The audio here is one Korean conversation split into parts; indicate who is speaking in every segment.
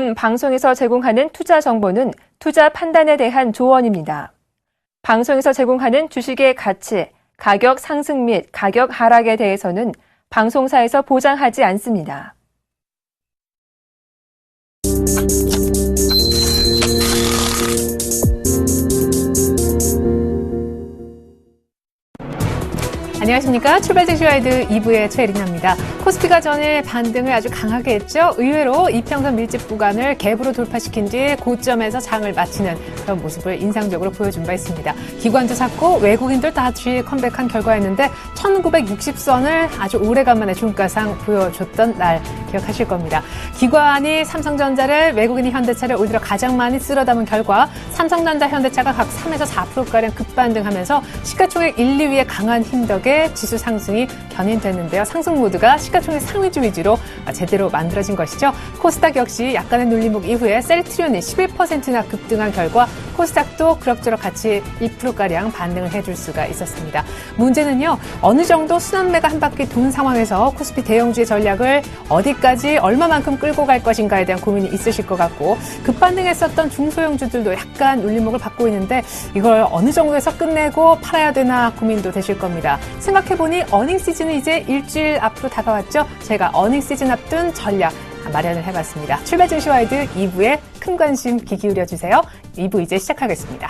Speaker 1: 본 방송에서 제공하는 투자 정보는 투자 판단에 대한 조언입니다. 방송에서 제공하는 주식의 가치, 가격 상승 및 가격 하락에 대해서는 방송사에서 보장하지 않습니다.
Speaker 2: 안녕하십니까. 출발 제시와이드 2부의 최리나입니다. 코스피가 전일 반등을 아주 강하게 했죠. 의외로 이평선 밀집 구간을 갭으로 돌파시킨 뒤 고점에서 장을 마치는 그런 모습을 인상적으로 보여준 바 있습니다. 기관도 샀고 외국인들 다시 컴백한 결과였는데 1960선을 아주 오래간만에 종가상 보여줬던 날 기억하실 겁니다. 기관이 삼성전자를 외국인이 현대차를 올 들어 가장 많이 쓸어 담은 결과 삼성전자, 현대차가 각 3에서 4%가량 급반등하면서 시가총액 1, 2위의 강한 힘 덕에 지수 상승이 견인됐는데요. 상승 모드가 시가총액 상위주 위주로 제대로 만들어진 것이죠. 코스닥 역시 약간의 눌림목 이후에 셀트리온이 11%나 급등한 결과 코스닥도 그럭저럭 같이 2%가량 반등을 해줄 수가 있었습니다. 문제는요. 어느 정도 순환매가 한 바퀴 돈 상황에서 코스피 대형주의 전략을 어디까지 얼마만큼 끌고 갈 것인가에 대한 고민이 있으실 것 같고 급반등했었던 중소형주들도 약간 눌림목을 받고 있는데 이걸 어느 정도에서 끝내고 팔아야 되나 고민도 되실 겁니다. 생각해보니 어닝 시즌은 이제 일주일 앞으로 다가왔죠. 제가 어닝 시즌 앞둔 전략 마련을 해봤습니다. 출발 증시와이드 2부에 큰 관심 귀 기울여주세요. 2부 이제 시작하겠습니다.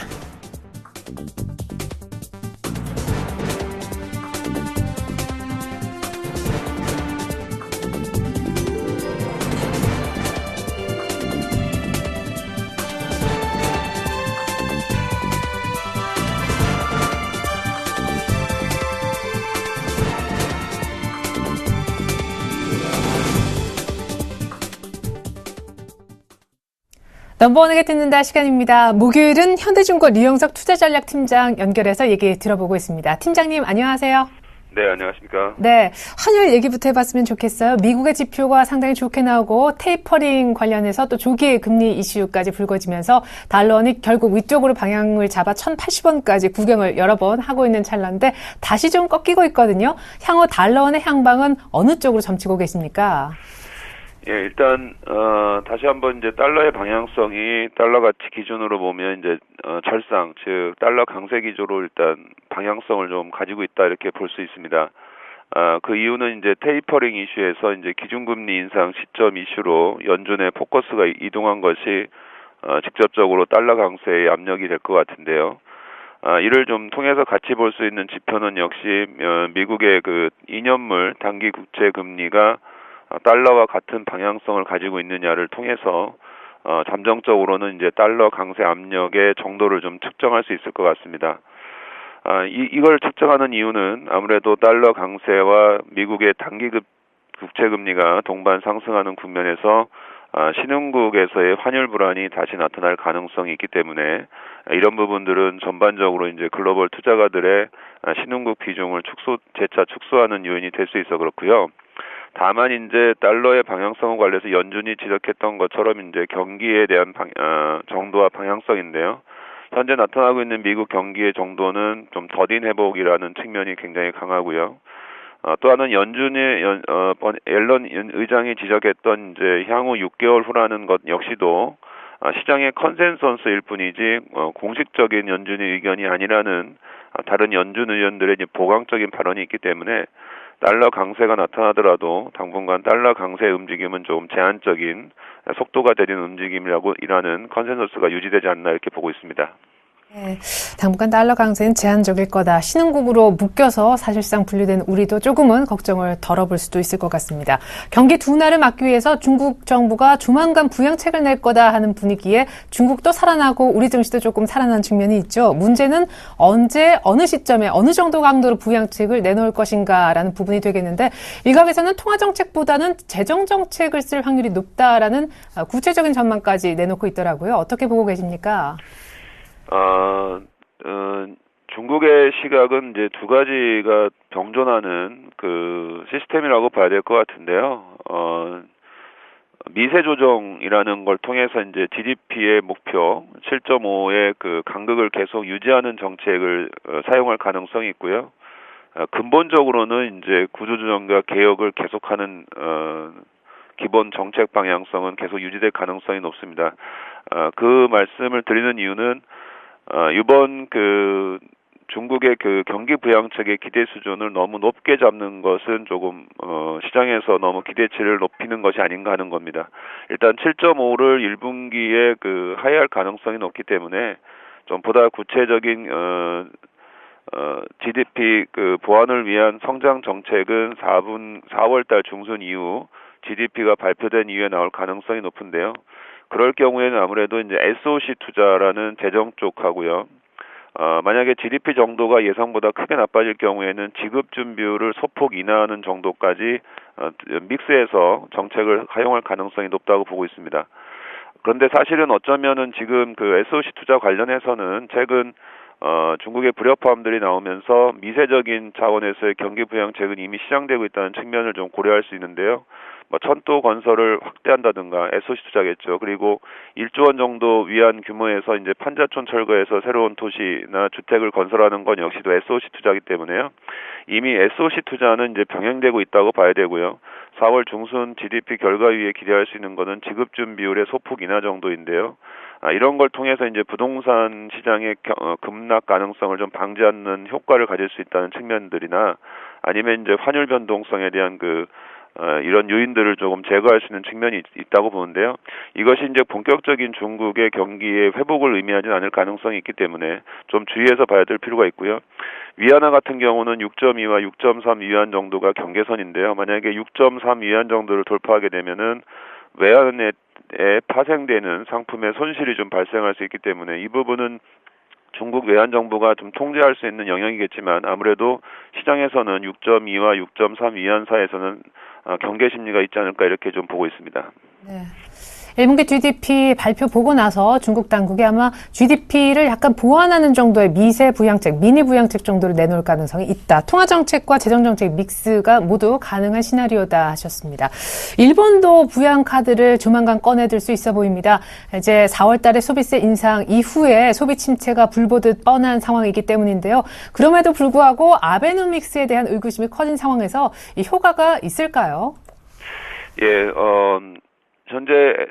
Speaker 2: 넘버원에게 듣는다 시간입니다. 목요일은 현대중과 류영석 투자전략팀장 연결해서 얘기 들어보고 있습니다. 팀장님 안녕하세요.
Speaker 3: 네, 안녕하십니까.
Speaker 2: 네, 환율 얘기부터 해봤으면 좋겠어요. 미국의 지표가 상당히 좋게 나오고 테이퍼링 관련해서 또 조기 금리 이슈까지 불거지면서 달러원이 결국 위쪽으로 방향을 잡아 1,080원까지 구경을 여러 번 하고 있는 찰나인데 다시 좀 꺾이고 있거든요. 향후 달러원의 향방은 어느 쪽으로 점치고 계십니까?
Speaker 3: 예, 일단 다시 한번 이제 달러의 방향성이 달러 가치 기준으로 보면 이제 절상, 즉 달러 강세 기조로 일단 방향성을 좀 가지고 있다 이렇게 볼 수 있습니다. 그 이유는 이제 테이퍼링 이슈에서 이제 기준금리 인상 시점 이슈로 연준의 포커스가 이동한 것이 직접적으로 달러 강세의 압력이 될 것 같은데요. 이를 좀 통해서 같이 볼 수 있는 지표는 역시 미국의 그 2년물 단기 국채 금리가 달러와 같은 방향성을 가지고 있느냐를 통해서 잠정적으로는 이제 달러 강세 압력의 정도를 좀 측정할 수 있을 것 같습니다. 이걸 측정하는 이유는 아무래도 달러 강세와 미국의 단기 국채 금리가 동반 상승하는 국면에서 신흥국에서의 환율 불안이 다시 나타날 가능성이 있기 때문에 이런 부분들은 전반적으로 이제 글로벌 투자가들의 신흥국 비중을 재차 축소하는 요인이 될 수 있어 그렇고요. 다만 이제 달러의 방향성과 관련해서 연준이 지적했던 것처럼 이제 경기에 대한 정도와 방향성인데요. 현재 나타나고 있는 미국 경기의 정도는 좀 더딘 회복이라는 측면이 굉장히 강하고요. 또 하나는 연준의 앨런 의장이 지적했던 이제 향후 6개월 후라는 것 역시도 시장의 컨센서스일 뿐이지 공식적인 연준의 의견이 아니라는 다른 연준 의원들의 이제 보강적인 발언이 있기 때문에 달러 강세가 나타나더라도 당분간 달러 강세 움직임은 좀 제한적인 속도가 되는 움직임이라는 컨센서스가 유지되지 않나 이렇게 보고 있습니다.
Speaker 2: 네, 당분간 달러 강세는 제한적일 거다. 신흥국으로 묶여서 사실상 분류된 우리도 조금은 걱정을 덜어볼 수도 있을 것 같습니다. 경기 둔화를 막기 위해서 중국 정부가 조만간 부양책을 낼 거다 하는 분위기에 중국도 살아나고 우리 증시도 조금 살아난 측면이 있죠. 문제는 언제 어느 시점에 어느 정도 강도로 부양책을 내놓을 것인가라는 부분이 되겠는데 일각에서는 통화정책보다는 재정정책을 쓸 확률이 높다라는 구체적인 전망까지 내놓고 있더라고요. 어떻게 보고 계십니까?
Speaker 3: 중국의 시각은 이제 두 가지가 병존하는 그 시스템이라고 봐야 될 것 같은데요. 미세 조정이라는 걸 통해서 이제 GDP의 목표 7.5의 그 간극을 계속 유지하는 정책을 사용할 가능성이 있고요. 근본적으로는 이제 구조조정과 개혁을 계속하는 기본 정책 방향성은 계속 유지될 가능성이 높습니다. 그 말씀을 드리는 이유는 이번 중국의 경기 부양책의 기대 수준을 너무 높게 잡는 것은 조금 시장에서 너무 기대치를 높이는 것이 아닌가 하는 겁니다. 일단 7.5를 1분기에 하회할 가능성이 높기 때문에 좀 보다 구체적인 GDP 보완을 위한 성장 정책은 4월 달 중순 이후 GDP가 발표된 이후에 나올 가능성이 높은데요. 그럴 경우에는 아무래도 이제 SOC 투자라는 재정 쪽하고요. 만약에 GDP 정도가 예상보다 크게 나빠질 경우에는 지급 준비율을 소폭 인하하는 정도까지 믹스해서 정책을 활용할 가능성이 높다고 보고 있습니다. 그런데 사실은 어쩌면은 지금 SOC 투자 관련해서는 최근 중국의 불협화음들이 나오면서 미세적인 차원에서의 경기 부양책은 이미 시작되고 있다는 측면을 좀 고려할 수 있는데요. 천도 건설을 확대한다든가 SOC 투자겠죠. 그리고 1조 원 정도 위한 규모에서 이제 판자촌 철거해서 새로운 도시나 주택을 건설하는 건 역시도 SOC 투자이기 때문에요. 이미 SOC 투자는 이제 병행되고 있다고 봐야 되고요. 4월 중순 GDP 결과 위에 기대할 수 있는 거는 지급 준비율의 소폭 인하 정도인데요. 이런 걸 통해서 이제 부동산 시장의 급락 가능성을 좀 방지하는 효과를 가질 수 있다는 측면들이나 아니면 이제 환율 변동성에 대한 이런 요인들을 조금 제거할 수 있는 측면이 있다고 보는데요. 이것이 이제 본격적인 중국의 경기의 회복을 의미하지는 않을 가능성이 있기 때문에 좀 주의해서 봐야 될 필요가 있고요. 위안화 같은 경우는 6.2와 6.3 위안 정도가 경계선인데요. 만약에 6.3 위안 정도를 돌파하게 되면은 외환에 파생되는 상품의 손실이 좀 발생할 수 있기 때문에 이 부분은 중국 외환 정부가 좀 통제할 수 있는 영역이겠지만 아무래도 시장에서는 6.2와 6.3 위안 사이에서는 경계 심리가 있지 않을까 이렇게 좀 보고 있습니다.
Speaker 2: 네. 1분기 GDP 발표 보고 나서 중국 당국이 아마 GDP를 약간 보완하는 정도의 미세 부양책, 미니 부양책 정도를 내놓을 가능성이 있다. 통화정책과 재정정책 믹스가 모두 가능한 시나리오다 하셨습니다. 일본도 부양 카드를 조만간 꺼내들 수 있어 보입니다. 이제 4월 달에 소비세 인상 이후에 소비 침체가 불보듯 뻔한 상황이기 때문인데요. 그럼에도 불구하고 아베노믹스에 대한 의구심이 커진 상황에서 이 효과가 있을까요?
Speaker 3: 예, 현재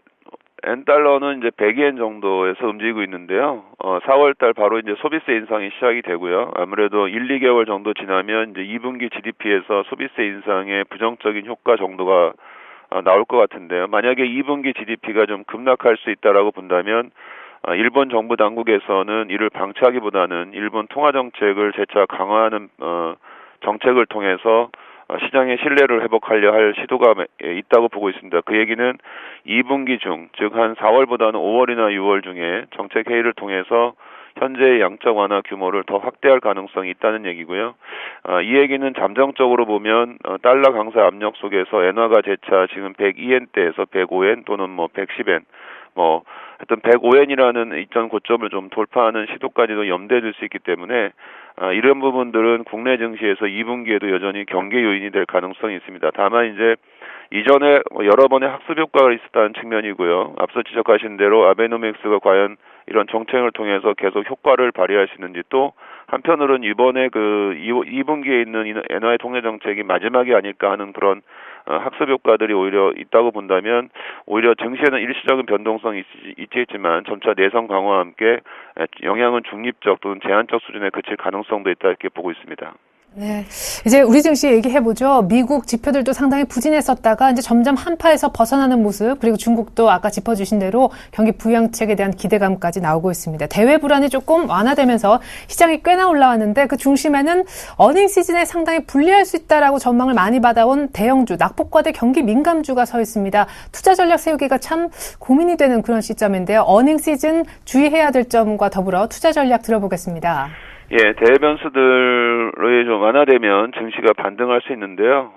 Speaker 3: 엔달러는 이제 100엔 정도에서 움직이고 있는데요. 4월 달 바로 이제 소비세 인상이 시작이 되고요. 아무래도 1, 2개월 정도 지나면 이제 2분기 GDP에서 소비세 인상의 부정적인 효과 정도가 나올 것 같은데요. 만약에 2분기 GDP가 좀 급락할 수 있다라고 본다면 일본 정부 당국에서는 이를 방치하기보다는 일본 통화 정책을 재차 강화하는 정책을 통해서 시장의 신뢰를 회복하려 할 시도가 있다고 보고 있습니다. 그 얘기는 2분기 중, 즉 한 4월보다는 5월이나 6월 중에 정책 회의를 통해서 현재의 양적 완화 규모를 더 확대할 가능성이 있다는 얘기고요. 이 얘기는 잠정적으로 보면 달러 강세 압력 속에서 엔화가 재차 지금 102엔대에서 105엔 또는 110엔 하여튼 105엔이라는 이전 고점을 좀 돌파하는 시도까지도 염두에 둘 수 있기 때문에 이런 부분들은 국내 증시에서 2분기에도 여전히 경계 요인이 될 가능성이 있습니다. 다만 이제 이전에 여러 번의 학습 효과가 있었다는 측면이고요. 앞서 지적하신 대로 아베노믹스가 과연 이런 정책을 통해서 계속 효과를 발휘할 수 있는지, 또 한편으로는 이번에 2분기에 있는 엔화의 통제 정책이 마지막이 아닐까 하는 그런 학습 효과들이 오히려 있다고 본다면 오히려 증시에는 일시적인 변동성이 있겠지만 점차 내성 강화와 함께 영향은 중립적 또는 제한적 수준에 그칠 가능성도 있다 이렇게 보고 있습니다.
Speaker 2: 네. 이제 우리 증시 얘기해보죠. 미국 지표들도 상당히 부진했었다가 이제 점점 한파에서 벗어나는 모습, 그리고 중국도 아까 짚어주신 대로 경기 부양책에 대한 기대감까지 나오고 있습니다. 대외 불안이 조금 완화되면서 시장이 꽤나 올라왔는데 그 중심에는 어닝 시즌에 상당히 불리할 수 있다라고 전망을 많이 받아온 대형주, 낙폭과대 경기 민감주가 서 있습니다. 투자 전략 세우기가 참 고민이 되는 그런 시점인데요. 어닝 시즌 주의해야 될 점과 더불어 투자 전략 들어보겠습니다.
Speaker 3: 예, 대변수들이 좀 완화되면 증시가 반등할 수 있는데요.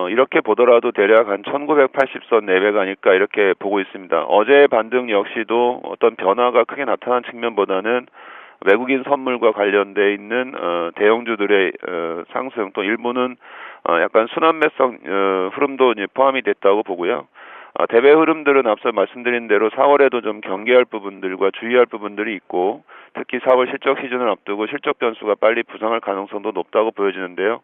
Speaker 3: 이렇게 보더라도 대략 한 1980선 내외가 아닐까 이렇게 보고 있습니다. 어제의 반등 역시도 어떤 변화가 크게 나타난 측면보다는 외국인 선물과 관련돼 있는 대형주들의 상승, 또 일부는 약간 순환매성 흐름도 이제 포함이 됐다고 보고요. 대외 흐름들은 앞서 말씀드린 대로 4월에도 좀 경계할 부분들과 주의할 부분들이 있고, 특히 4월 실적 시즌을 앞두고 실적 변수가 빨리 부상할 가능성도 높다고 보여지는데요.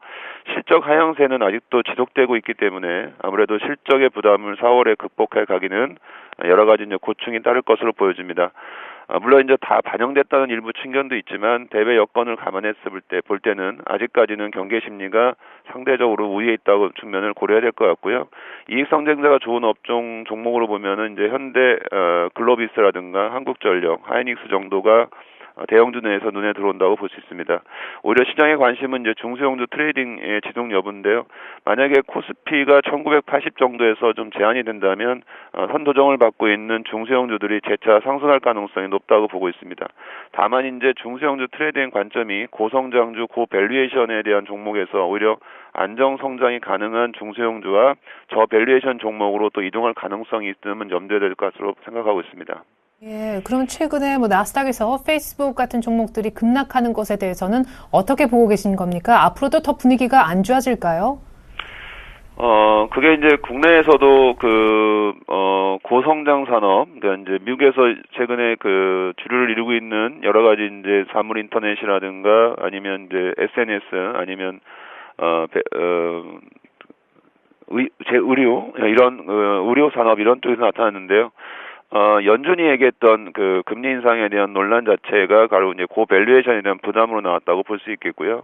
Speaker 3: 실적 하향세는 아직도 지속되고 있기 때문에 아무래도 실적의 부담을 4월에 극복해 가기는 여러 가지 이제 고충이 따를 것으로 보여집니다. 물론 이제 다 반영됐다는 일부 충견도 있지만 대외 여건을 감안했을 때 볼 때는 아직까지는 경계 심리가 상대적으로 우위에 있다고 측면을 고려해야 될 것 같고요. 이익 성장세가 좋은 업종 종목으로 보면은 이제 현대 글로비스라든가 한국전력, 하이닉스 정도가 대형주 내에서 눈에 들어온다고 볼 수 있습니다. 오히려 시장의 관심은 이제 중소형주 트레이딩의 지속 여부인데요. 만약에 코스피가 1980 정도에서 좀 제한이 된다면 선도정을 받고 있는 중소형주들이 재차 상승할 가능성이 높다고 보고 있습니다. 다만 이제 중소형주 트레이딩 관점이 고성장주, 고밸류에이션에 대한 종목에서 오히려 안정 성장이 가능한 중소형주와 저밸류에이션 종목으로 또 이동할 가능성이 있으면 염두에 될 것으로 생각하고 있습니다.
Speaker 2: 예, 그럼 최근에 나스닥에서 페이스북 같은 종목들이 급락하는 것에 대해서는 어떻게 보고 계신 겁니까? 앞으로도 더 분위기가 안 좋아질까요?
Speaker 3: 그게 이제 국내에서도 고성장 산업, 그러니까 이제 미국에서 최근에 주류를 이루고 있는 여러 가지 이제 사물 인터넷이라든가 아니면 이제 SNS 아니면, 의료, 이런, 의료 산업 이런 쪽에서 나타났는데요. 연준이 얘기했던 금리 인상에 대한 논란 자체가 바로 이제 고밸류에이션에 대한 부담으로 나왔다고 볼 수 있겠고요.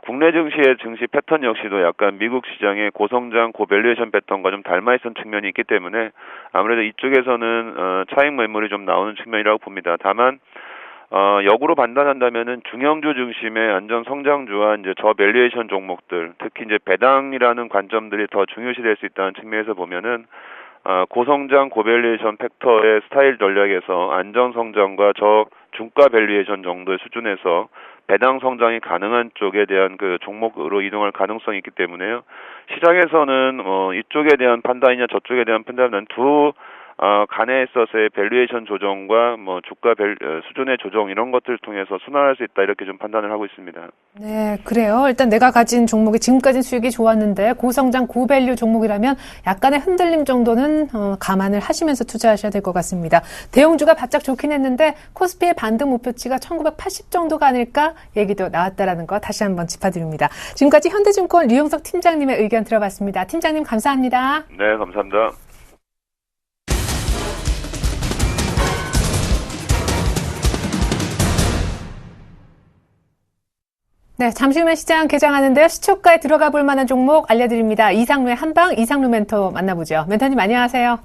Speaker 3: 국내 증시의 증시 패턴 역시도 약간 미국 시장의 고성장 고밸류에이션 패턴과 좀 닮아있던 측면이 있기 때문에 아무래도 이쪽에서는 차익 매물이 좀 나오는 측면이라고 봅니다. 다만 역으로 판단한다면은 중형주 중심의 안전 성장주와 이제 저밸류에이션 종목들, 특히 이제 배당이라는 관점들이 더 중요시될 수 있다는 측면에서 보면은 고성장 고밸류에이션 팩터의 스타일 전략에서 안정 성장과 저중가 밸류에이션 정도의 수준에서 배당 성장이 가능한 쪽에 대한 종목으로 이동할 가능성이 있기 때문에요. 시장에서는 이쪽에 대한 판단이냐 저쪽에 대한 판단은 두 간에 있어서의 밸류에이션 조정과 주가 수준의 조정 이런 것들을 통해서 순환할 수 있다 이렇게 좀 판단을 하고 있습니다.
Speaker 2: 네, 그래요. 일단 내가 가진 종목이 지금까지는 수익이 좋았는데 고성장 고밸류 종목이라면 약간의 흔들림 정도는 감안을 하시면서 투자하셔야 될 것 같습니다. 대형주가 바짝 좋긴 했는데 코스피의 반등 목표치가 1980 정도가 아닐까 얘기도 나왔다라는 거 다시 한번 짚어드립니다. 지금까지 현대증권 류영석 팀장님의 의견 들어봤습니다. 팀장님 감사합니다.
Speaker 3: 네, 감사합니다.
Speaker 2: 네, 잠시 후면 시장 개장하는데요. 시초가에 들어가 볼 만한 종목 알려드립니다. 이상루의 한방, 이상루 멘토 만나보죠. 멘토님 안녕하세요.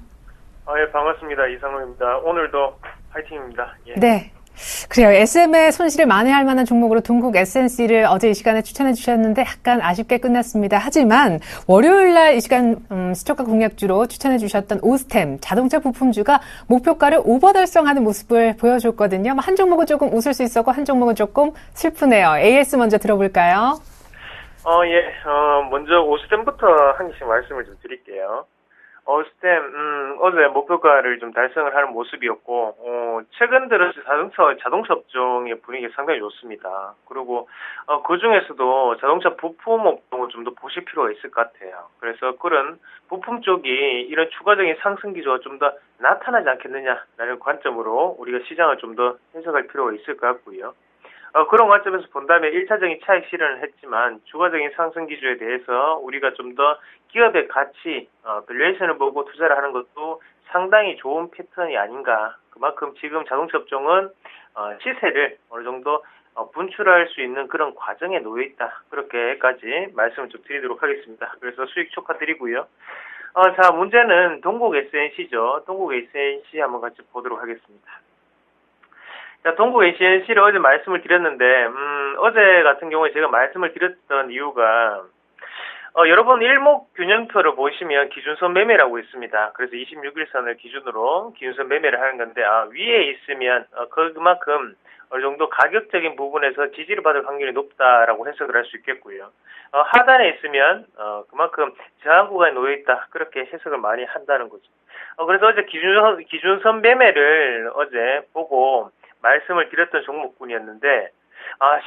Speaker 4: 예, 반갑습니다. 이상루입니다. 오늘도 파이팅입니다. 예.
Speaker 2: 네. 그래요. SM의 손실을 만회할 만한 종목으로 동국 SNC를 어제 이 시간에 추천해 주셨는데 약간 아쉽게 끝났습니다. 하지만 월요일 날 이 시간 시초가 공략주로 추천해 주셨던 오스템 자동차 부품주가 목표가를 오버 달성하는 모습을 보여줬거든요. 한 종목은 조금 웃을 수 있었고 한 종목은 조금 슬프네요. AS 먼저 들어볼까요?
Speaker 4: 먼저 오스템부터 한 개씩 말씀을 좀 드릴게요. 오스템, 어제 목표가를 좀 달성을 하는 모습이었고, 최근 들어서 자동차 업종의 분위기가 상당히 좋습니다. 그리고, 그 중에서도 자동차 부품 업종을 좀 더 보실 필요가 있을 것 같아요. 그래서 그런 부품 쪽이 이런 추가적인 상승 기조가 좀 더 나타나지 않겠느냐라는 관점으로 우리가 시장을 좀 더 해석할 필요가 있을 것 같고요. 그런 관점에서 본다면 1차적인 차익 실현을 했지만 추가적인 상승 기조에 대해서 우리가 좀 더 기업의 가치, 밸류에이션을 보고 투자를 하는 것도 상당히 좋은 패턴이 아닌가. 그만큼 지금 자동차 업종은 시세를 어느 정도 분출할 수 있는 그런 과정에 놓여 있다. 그렇게까지 말씀을 좀 드리도록 하겠습니다. 그래서 수익 축하드리고요. 자, 문제는 동국 SNC죠. 동국 SNC 한번 같이 보도록 하겠습니다. 자, 동국 SNC를 어제 말씀을 드렸는데, 어제 같은 경우에 제가 말씀을 드렸던 이유가, 여러분 일목균형표를 보시면 기준선 매매라고 있습니다. 그래서 26일선을 기준으로 기준선 매매를 하는 건데, 위에 있으면, 그만큼 어느 정도 가격적인 부분에서 지지를 받을 확률이 높다라고 해석을 할 수 있겠고요. 하단에 있으면, 그만큼 저항 구간에 놓여있다. 그렇게 해석을 많이 한다는 거죠. 그래서 어제 기준선 매매를 어제 보고, 말씀을 드렸던 종목군이었는데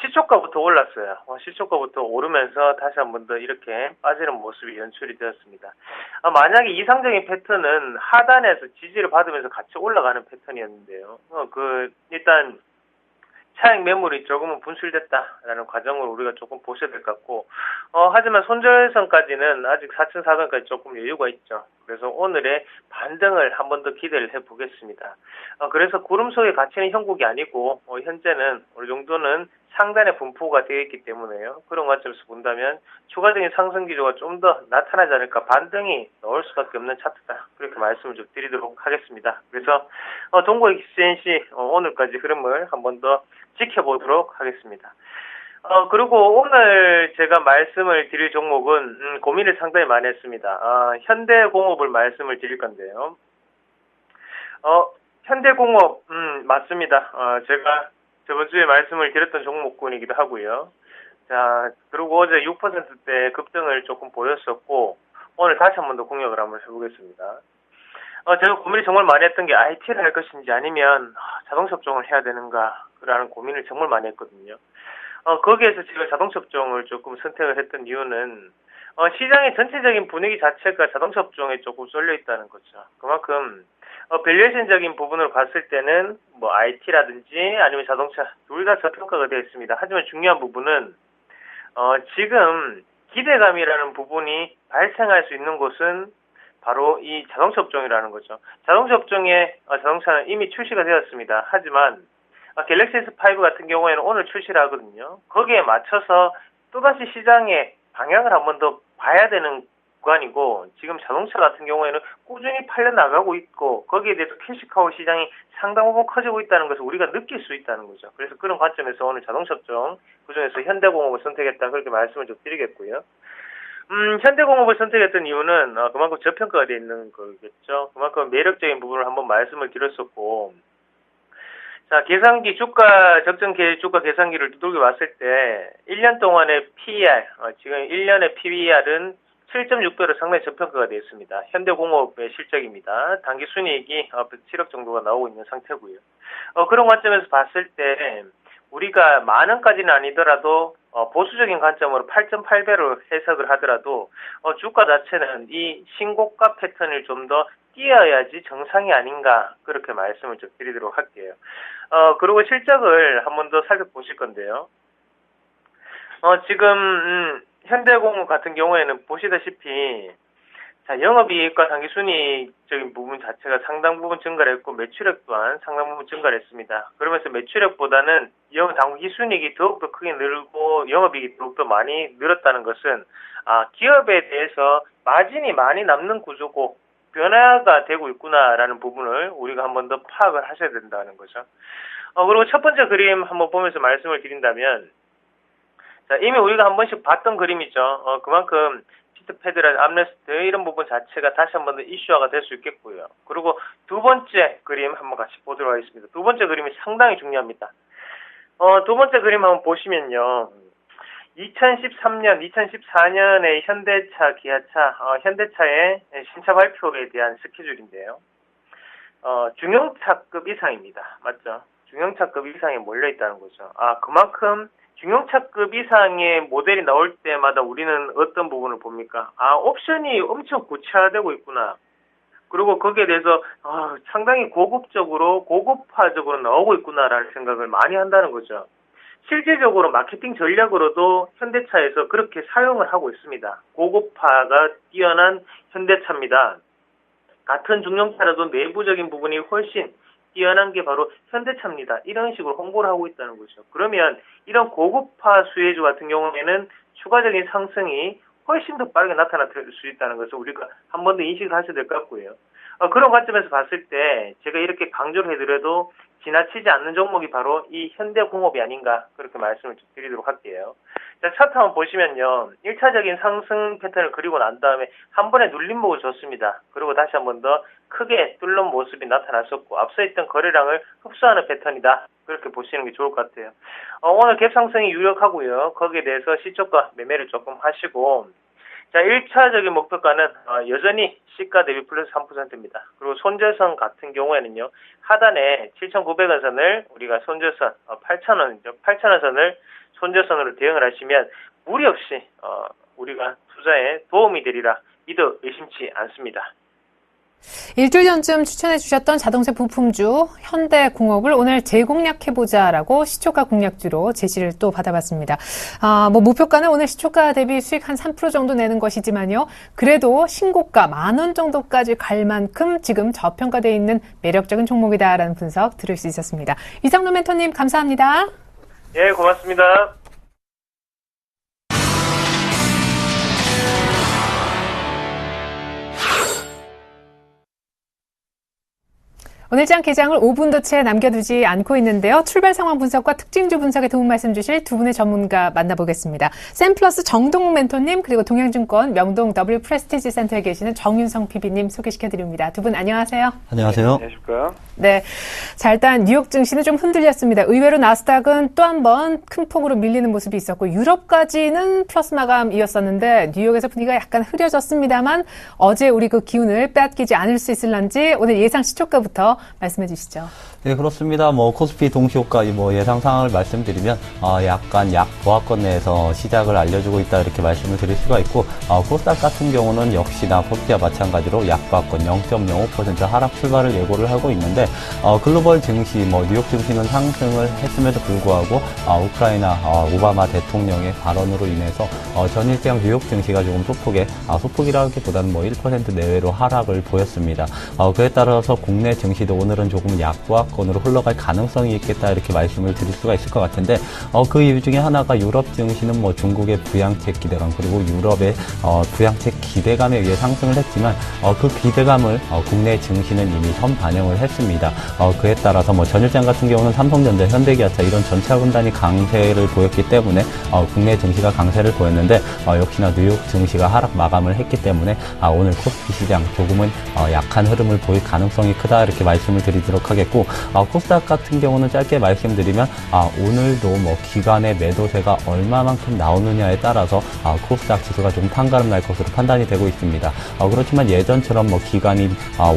Speaker 4: 시초가부터 올랐어요. 시초가부터 오르면서 다시 한 번 더 이렇게 빠지는 모습이 연출이 되었습니다. 만약에 이상적인 패턴은 하단에서 지지를 받으면서 같이 올라가는 패턴이었는데요. 일단 차익 매물이 조금은 분출됐다라는 과정을 우리가 조금 보셔야 될 것 같고, 하지만 손절선까지는 아직 4,400원까지 조금 여유가 있죠. 그래서 오늘의 반등을 한 번 더 기대를 해보겠습니다. 그래서 구름 속에 갇히는 형국이 아니고, 현재는 어느 정도는 상단에 분포가 되어 있기 때문에요. 그런 관점에서 본다면 추가적인 상승 기조가 좀 더 나타나지 않을까, 반등이 나올 수밖에 없는 차트다. 그렇게 말씀을 좀 드리도록 하겠습니다. 그래서 동고익센시 오늘까지 흐름을 한 번 더 지켜보도록 하겠습니다. 그리고 오늘 제가 말씀을 드릴 종목은 고민을 상당히 많이 했습니다. 현대공업을 말씀을 드릴 건데요. 현대공업 맞습니다. 제가 저번 주에 말씀을 드렸던 종목군이기도 하고요. 자, 그리고 어제 6%대 급등을 조금 보였었고, 오늘 다시 한 번 더 공략을 한번 해보겠습니다. 제가 고민을 정말 많이 했던 게 IT를 할 것인지 아니면 자동차 업종을 해야 되는가라는 고민을 정말 많이 했거든요. 거기에서 제가 자동차 업종을 조금 선택을 했던 이유는 시장의 전체적인 분위기 자체가 자동차 업종에 조금 쏠려 있다는 거죠. 그만큼 밸류에이션적인 부분으로 봤을 때는 뭐 IT라든지 아니면 자동차 둘 다 저평가가 되어 있습니다. 하지만 중요한 부분은 지금 기대감이라는 부분이 발생할 수 있는 곳은 바로 이 자동차 업종이라는 거죠. 자동차 업종의 자동차는 이미 출시가 되었습니다. 하지만 갤럭시 S5 같은 경우에는 오늘 출시를 하거든요. 거기에 맞춰서 또다시 시장의 방향을 한 번 더 봐야 되는 구간이고, 지금 자동차 같은 경우에는 꾸준히 팔려나가고 있고, 거기에 대해서 캐시카우 시장이 상당 부분 커지고 있다는 것을 우리가 느낄 수 있다는 거죠. 그래서 그런 관점에서 오늘 자동차 업종, 그중에서 현대공업을 선택했다, 그렇게 말씀을 좀 드리겠고요. 현대공업을 선택했던 이유는 그만큼 저평가가 되어 있는 거겠죠. 그만큼 매력적인 부분을 한번 말씀을 드렸었고, 자, 계산기 적정 주가 계산기를 두들겨 봤을 때 1년 동안의 PER, 지금 1년의 PER은 7.6배로 상당히 저평가가 되어 있습니다. 현대공업의 실적입니다. 단기 순이익이 107억 정도가 나오고 있는 상태고요. 그런 관점에서 봤을 때 우리가 만원까지는 아니더라도 보수적인 관점으로 8.8배로 해석을 하더라도 주가 자체는 이 신고가 패턴을 좀 더 띄어야지 정상이 아닌가, 그렇게 말씀을 좀 드리도록 할게요. 그리고 실적을 한 번 더 살펴보실 건데요. 지금 현대공업 같은 경우에는 보시다시피 자, 영업이익과 당기순이익적인 부분 자체가 상당 부분 증가를 했고, 매출액 또한 상당 부분 증가를 했습니다. 그러면서 매출액보다는 당기순이익이 더욱더 크게 늘고 영업이익이 더욱더 많이 늘었다는 것은 기업에 대해서 마진이 많이 남는 구조고 변화가 되고 있구나라는 부분을 우리가 한 번 더 파악을 하셔야 된다는 거죠. 그리고 첫 번째 그림 한번 보면서 말씀을 드린다면, 자, 이미 우리가 한 번씩 봤던 그림이죠. 그만큼 피트패드라는 암레스트 이런 부분 자체가 다시 한 번 더 이슈화가 될 수 있겠고요. 그리고 두 번째 그림 한번 같이 보도록 하겠습니다. 두 번째 그림이 상당히 중요합니다. 두 번째 그림 한번 보시면요. 2013년, 2014년의 현대차, 기아차, 현대차의 신차 발표에 대한 스케줄인데요. 중형차급 이상입니다. 맞죠? 중형차급 이상에 몰려있다는 거죠. 그만큼 중형차급 이상의 모델이 나올 때마다 우리는 어떤 부분을 봅니까? 옵션이 엄청 구체화되고 있구나. 그리고 거기에 대해서 상당히 고급화적으로 나오고 있구나라는 생각을 많이 한다는 거죠. 실질적으로 마케팅 전략으로도 현대차에서 그렇게 사용을 하고 있습니다. 고급화가 뛰어난 현대차입니다. 같은 중형차라도 내부적인 부분이 훨씬 뛰어난 게 바로 현대차입니다. 이런 식으로 홍보를 하고 있다는 거죠. 그러면 이런 고급화 수혜주 같은 경우에는 추가적인 상승이 훨씬 더 빠르게 나타날 수 있다는 것을 우리가 한 번 더 인식을 하셔야 될 것 같고요. 그런 관점에서 봤을 때 제가 이렇게 강조를 해드려도 지나치지 않는 종목이 바로 이 현대공업이 아닌가, 그렇게 말씀을 좀 드리도록 할게요. 자, 차트 한번 보시면요. 1차적인 상승 패턴을 그리고 난 다음에 한 번에 눌림목을 줬습니다. 그리고 다시 한 번 더 크게 뚫는 모습이 나타났었고, 앞서 있던 거래량을 흡수하는 패턴이다, 그렇게 보시는 게 좋을 것 같아요. 오늘 갭 상승이 유력하고요. 거기에 대해서 시초가 매매를 조금 하시고, 자, 1차적인 목표가는 여전히 시가 대비 플러스 3%입니다. 그리고 손절선 같은 경우에는요, 하단에 7,900원 선을 우리가 손절선, 8,000원이죠. 8,000원 선을 손절선으로 대응을 하시면 무리 없이 우리가 투자에 도움이 되리라 믿어 의심치 않습니다.
Speaker 2: 일주일 전쯤 추천해 주셨던 자동차 부품주 현대공업을 오늘 재공략해보자라고 시초가 공략주로 제시를 또 받아봤습니다. 목표가는 오늘 시초가 대비 수익 한 3% 정도 내는 것이지만요. 그래도 신고가 10,000원 정도까지 갈 만큼 지금 저평가되어 있는 매력적인 종목이다라는 분석 들을 수 있었습니다. 이상로 멘토님 감사합니다.
Speaker 4: 예, 고맙습니다.
Speaker 2: 오늘장 개장을 5분도 채 남겨두지 않고 있는데요. 출발 상황 분석과 특징주 분석에 도움 말씀 주실 두 분의 전문가 만나보겠습니다. 샘플러스 정동욱 멘토님 그리고 동양증권 명동 W 프레스티지 센터에 계시는 정윤성 PB님 소개시켜드립니다. 두 분 안녕하세요.
Speaker 5: 안녕하세요.
Speaker 3: 안녕하십니까?
Speaker 2: 네, 자 일단 뉴욕 증시는 좀 흔들렸습니다. 의외로 나스닥은 또 한 번 큰 폭으로 밀리는 모습이 있었고 유럽까지는 플러스 마감이었었는데 뉴욕에서 분위기가 약간 흐려졌습니다만 어제 우리 그 기운을 빼앗기지 않을 수 있을런지 오늘 예상 시초가부터 말씀해 주시죠.
Speaker 5: 네, 그렇습니다. 코스피 동시효과 예상 상황을 말씀드리면 약간 보합권 내에서 시작을 알려주고 있다 이렇게 말씀을 드릴 수가 있고 코스닥 같은 경우는 역시나 코스피와 마찬가지로 약보합권 0.05% 하락 출발을 예고를 하고 있는데 글로벌 증시 뉴욕 증시는 상승을 했음에도 불구하고 우크라이나 오바마 대통령의 발언으로 인해서 전일장 뉴욕 증시가 조금 소폭이라기보다는 1% 내외로 하락을 보였습니다. 그에 따라서 국내 증시도 오늘은 조금 약보합권으로 흘러갈 가능성이 있겠다 이렇게 말씀을 드릴 수가 있을 것 같은데 그 이유 중에 하나가 유럽 증시는 중국의 부양책 기대감 그리고 유럽의 부양책 기대감에 의해 상승을 했지만 그 기대감을 국내 증시는 이미 선반영을 했습니다. 그에 따라서 전일장 같은 경우는 삼성전자, 현대기아차 이런 전차 군단이 강세를 보였기 때문에 국내 증시가 강세를 보였는데 역시나 뉴욕 증시가 하락 마감을 했기 때문에 오늘 코스피 시장 조금은 약한 흐름을 보일 가능성이 크다 이렇게 말씀을 드리도록 하겠고 코스닥 같은 경우는 짧게 말씀드리면 오늘도 기간의 매도세가 얼마만큼 나오느냐에 따라서 코스닥 지수가 좀 판가름 날 것으로 판단이 되고 있습니다. 그렇지만 예전처럼 기간이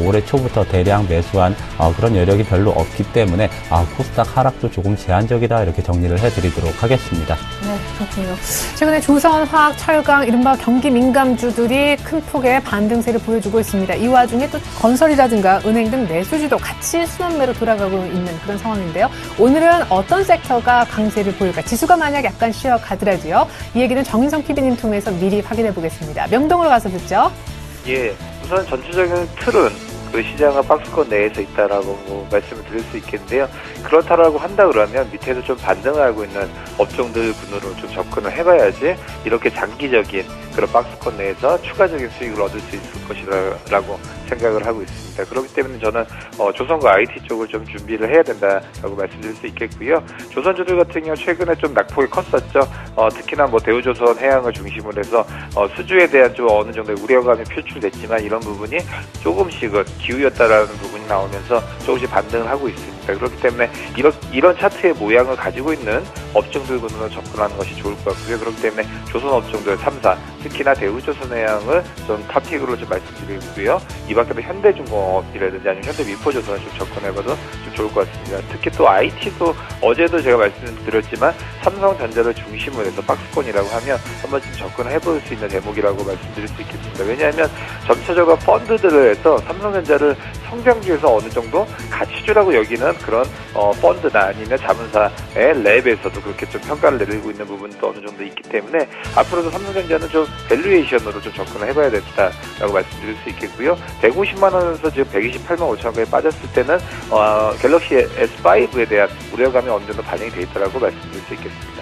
Speaker 5: 올해 초부터 대량 매수한 그런 여력이 별로 없기 때문에 코스닥 하락도 조금 제한적이다 이렇게 정리를 해드리도록 하겠습니다.
Speaker 2: 네, 그렇군요. 최근에 조선, 화학, 철강, 이른바 경기 민감주들이 큰 폭의 반등세를 보여주고 있습니다. 이 와중에 또 건설이라든가 은행 등 내수주도 같이 순환매로 돌아가고 있는 그런 상황인데요. 오늘은 어떤 섹터가 강세를 보일까? 지수가 만약 약간 쉬어가더라도요. 이 얘기는 정인성 PB님 통해서 미리 확인해 보겠습니다. 명동으로 가서 듣죠.
Speaker 6: 예, 우선 전체적인 틀은 그 시장은 박스권 내에서 있다라고 말씀을 드릴 수 있겠는데요. 그렇다라고 한다 그러면 밑에서 좀 반등하고 있는 업종들 분으로 좀 접근을 해봐야지 이렇게 장기적인 그런 박스권 내에서 추가적인 수익을 얻을 수 있을 것이라고 생각을 하고 있습니다. 그렇기 때문에 저는 조선과 IT 쪽을 좀 준비를 해야 된다라고 말씀드릴 수 있겠고요. 조선주들 같은 경우 최근에 좀 낙폭이 컸었죠. 특히나 대우조선 해양을 중심으로 해서 수주에 대한 좀 어느 정도의 우려감이 표출됐지만 이런 부분이 조금씩은 기울였다라는 부분이 나오면서 조금씩 반등을 하고 있습니다. 그렇기 때문에 이런 차트의 모양을 가지고 있는 업종들군으로 접근하는 것이 좋을 것 같고요. 그렇기 때문에 조선 업종들 3사, 특히나 대우조선해양을 좀 탑픽으로 좀 말씀드리고요. 이 밖에도 현대중공업이라든지 아니면 현대미포조선을 좀 접근해봐도 좀 좋을 것 같습니다. 특히 또 IT도 어제도 제가 말씀드렸지만 삼성전자를 중심으로 해서 박스권이라고 하면 한번 좀 접근해볼 수 있는 대목이라고 말씀드릴 수 있겠습니다. 왜냐하면 전체적으로 펀드들을 해서 삼성전자를 성장주에서 어느 정도 가치주라고 여기는 그런 펀드나 아니면 자문사의 랩에서도 그렇게 좀 평가를 내리고 있는 부분도 어느 정도 있기 때문에 앞으로도 삼성전자는 좀 밸류에이션으로 좀 접근을 해봐야 된다라고 말씀드릴 수 있겠고요. 150만 원에서 지금 128만 5천 원까지 빠졌을 때는 갤럭시 S5에 대한 우려감이 어느 정도 반영이 돼 있다라고 말씀드릴 수 있겠습니다.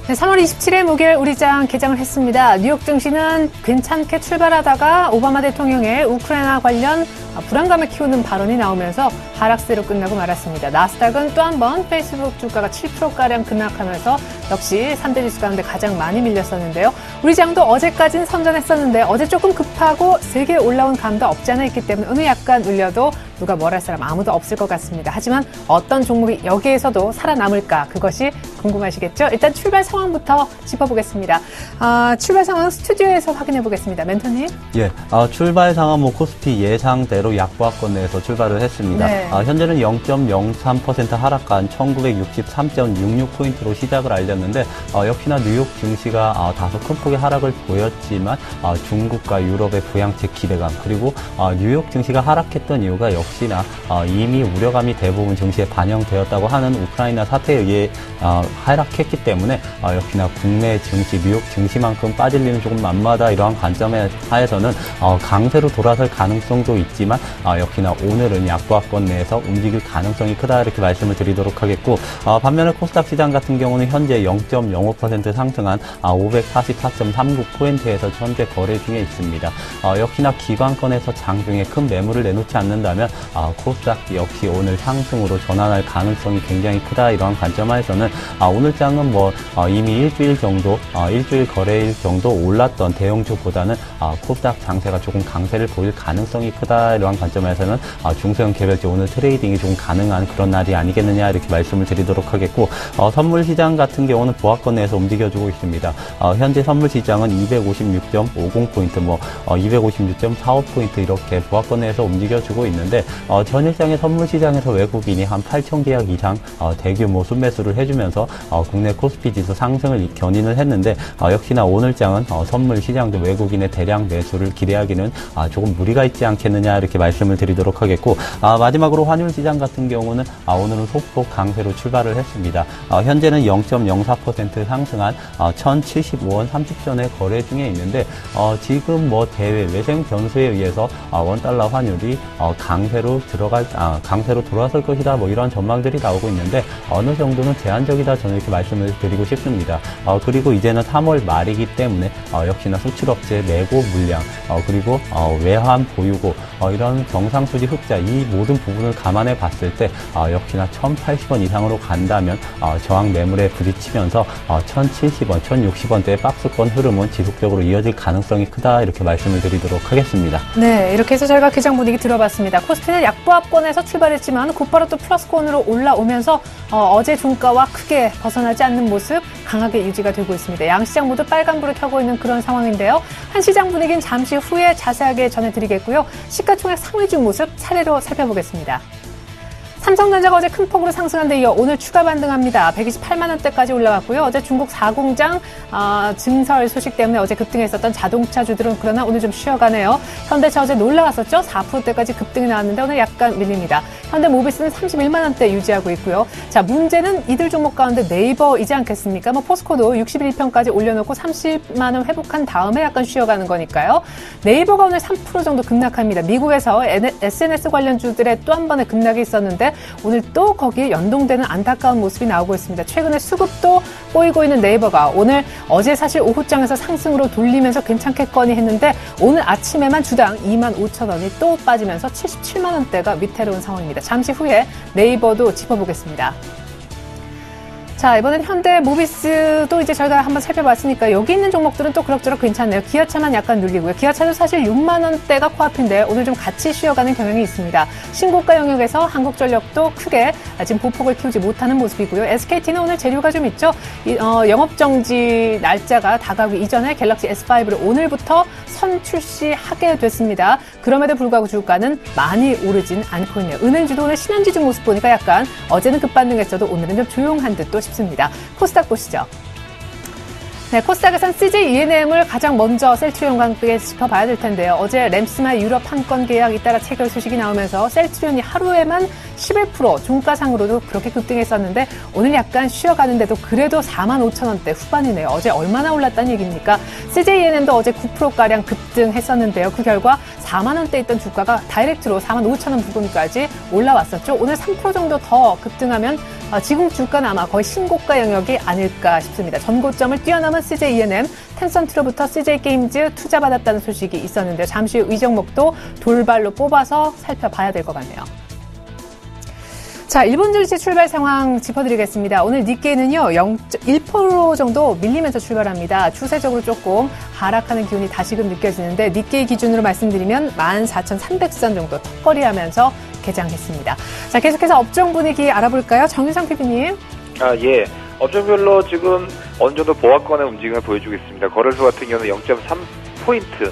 Speaker 2: 네, 3월 27일 목요일 우리장 개장을 했습니다. 뉴욕 증시는 괜찮게 출발하다가 오바마 대통령의 우크라이나 관련 불안감을 키우는 발언이 나오면서 하락세로 끝나고 말았습니다. 나스닥은 또 한 번 페이스북 주가가 7%가량 급락하면서 역시 3대 지수 가운데 가장 많이 밀렸었는데요. 우리장도 어제까지는 선전했었는데 어제 조금 급하고 세게 올라온 감도 없지 않아 있기 때문에 오늘 약간 눌려도 누가 뭘 할 사람 아무도 없을 것 같습니다. 하지만 어떤 종목이 여기에서도 살아남을까 그것이 궁금하시겠죠? 일단 출발 상황부터 짚어보겠습니다. 출발 상황 스튜디오에서 확인해 보겠습니다. 멘토님.
Speaker 5: 예, 출발 상황 코스피 예상대로 약보합권 내에서 출발을 했습니다.
Speaker 2: 네.
Speaker 5: 현재는 0.03% 하락한 1963.66포인트로 시작을 알렸는데 역시나 뉴욕 증시가 다소 큰 폭의 하락을 보였지만 중국과 유럽의 부양책 기대감 그리고 뉴욕 증시가 하락했던 이유가 역시나 이미 우려감이 대부분 증시에 반영되었다고 하는 우크라이나 사태에 의해 하락했기 때문에 역시나 국내 증시, 뉴욕 증시만큼 빠질 리는 조금 만마다 이러한 관점에 하에서는 강세로 돌아설 가능성도 있지만 역시나 오늘은 약보합권 내에서 움직일 가능성이 크다 이렇게 말씀을 드리도록 하겠고 반면에 코스닥 시장 같은 경우는 현재 0.05% 상승한 544.39포인트에서 현재 거래 중에 있습니다. 역시나 기관권에서 장중에 큰 매물을 내놓지 않는다면 코스닥 역시 오늘 상승으로 전환할 가능성이 굉장히 크다 이러한 관점 하에서는 오늘 장은 이미 일주일 거래일 정도 올랐던 대형주보다는 코스닥 장세가 조금 강세를 보일 가능성이 크다 이러한 관점에서는 중소형 개별주 오늘 트레이딩이 좀 가능한 그런 날이 아니겠느냐 이렇게 말씀을 드리도록 하겠고 선물 시장 같은 경우는 보합권 내에서 움직여주고 있습니다. 현재 선물 시장은 256.50포인트, 256.45포인트 이렇게 보합권 내에서 움직여주고 있는데 전일장의 선물 시장에서 외국인이 한 8천 계약 이상 대규모 순매수를 해주면서 국내 코스피 지수 상승을 견인을 했는데 역시나 오늘장은 선물 시장도 외국인의 대량 매수를 기대하기는 조금 무리가 있지 않겠느냐 이렇게 말씀을 드리도록 하겠고 마지막으로 환율 시장 같은 경우는 오늘은 소폭 강세로 출발을 했습니다. 현재는 0.04% 상승한 1,075원 30전에 거래 중에 있는데 지금 대외 외생 변수에 의해서 원달러 환율이 강세로 돌아설 것이다 이런 전망들이 나오고 있는데 어느 정도는 제한적이다 저는 이렇게 말씀을 드리고 싶습니다. 그리고 이제는 3월 말이기 때문에 역시나 수출업체 내고 물량 그리고 외환 보유고 이런 경상수지 흑자 이 모든 부분을 감안해 봤을 때 역시나 1,080원 이상으로 간다면 저항 매물에 부딪히면서 1,070원, 1,060원대의 박스권 흐름은 지속적으로 이어질 가능성이 크다 이렇게 말씀을 드리도록 하겠습니다.
Speaker 2: 네, 이렇게 해서 저희가 기장 분위기 들어봤습니다. 코스피는 약보합권에서 출발했지만 곧바로 또 플러스권으로 올라오면서 어제 종가와 크게 벗어나지 않는 모습 강하게 유지가 되고 있습니다. 양시장 모두 빨간불을 켜고 있는 그런 상황인데요. 한 시장 분위기는 잠시 후에 자세하게 전해드리겠고요. 시가총액 상위주 모습 차례로 살펴보겠습니다. 삼성전자가 어제 큰 폭으로 상승한 데 이어 오늘 추가 반등합니다. 128만 원대까지 올라왔고요. 어제 중국 4공장 증설 소식 때문에 어제 급등했었던 자동차주들은 그러나 오늘 좀 쉬어가네요. 현대차 어제 놀라웠었죠. 4%대까지 급등이 나왔는데 오늘 약간 밀립니다. 현대모비스는 31만 원대 유지하고 있고요. 자, 문제는 이들 종목 가운데 네이버이지 않겠습니까? 포스코도 61평까지 올려놓고 30만 원 회복한 다음에 약간 쉬어가는 거니까요. 네이버가 오늘 3% 정도 급락합니다. 미국에서 SNS 관련주들의 또 한 번의 급락이 있었는데 오늘 또 거기에 연동되는 안타까운 모습이 나오고 있습니다. 최근에 수급도 꼬이고 있는 네이버가 어제 사실 오후장에서 상승으로 돌리면서 괜찮겠거니 했는데 오늘 아침에만 주당 25,000원이 또 빠지면서 77만 원대가 위태로운 상황입니다. 잠시 후에 네이버도 짚어보겠습니다. 자, 이번엔 현대모비스도 이제 저희가 한번 살펴봤으니까 여기 있는 종목들은 또 그럭저럭 괜찮네요. 기아차만 약간 눌리고요. 기아차도 사실 6만 원대가 코앞인데 오늘 좀 같이 쉬어가는 경향이 있습니다. 신고가 영역에서 한국전력도 크게 지금 보폭을 키우지 못하는 모습이고요. SKT는 오늘 재료가 좀 있죠. 영업정지 날짜가 다가오기 이전에 갤럭시 S5를 오늘부터 선 출시하게 됐습니다. 그럼에도 불구하고 주가는 많이 오르진 않고 있네요. 은행주도 오늘 신한지주 모습 보니까 약간 어제는 급반등했어도 오늘은 좀 조용한 듯도 싶습니다. 코스닥 보시죠. 네, 코스닥에선 CJ E&M을 가장 먼저 셀트리온과 함께 짚어봐야 될 텐데요. 어제 램스마의 유럽 판권 계약 잇따라 체결 소식이 나오면서 셀트리온이 하루에만 11% 종가상으로도 그렇게 급등했었는데 오늘 약간 쉬어가는데도 그래도 45,000원대 후반이네요. 어제 얼마나 올랐다는 얘기입니까? CJ E&M도 어제 9%가량 급등했었는데요. 그 결과 4만 원대 있던 주가가 다이렉트로 45,000원 부근까지 올라왔었죠. 오늘 3% 정도 더 급등하면 지금 주가는 아마 거의 신고가 영역이 아닐까 싶습니다. 전고점을 뛰어넘은 CJ E&M, 텐센트로부터 CJ 게임즈 투자받았다는 소식이 있었는데 잠시 후 이 종목도 돌발로 뽑아서 살펴봐야 될 것 같네요. 자, 일본 증시 출발 상황 짚어드리겠습니다. 오늘 니케이는요, 0.1% 정도 밀리면서 출발합니다. 추세적으로 조금 하락하는 기운이 다시금 느껴지는데 니케이 기준으로 말씀드리면 14,300선 정도 턱걸이하면서 개장했습니다. 자, 계속해서 업종 분위기 알아볼까요? 정유상 PD님.
Speaker 6: 예. 업종별로 지금 어느 정도 보합권의 움직임을 보여주고 있습니다. 거래소 같은 경우는 0.3포인트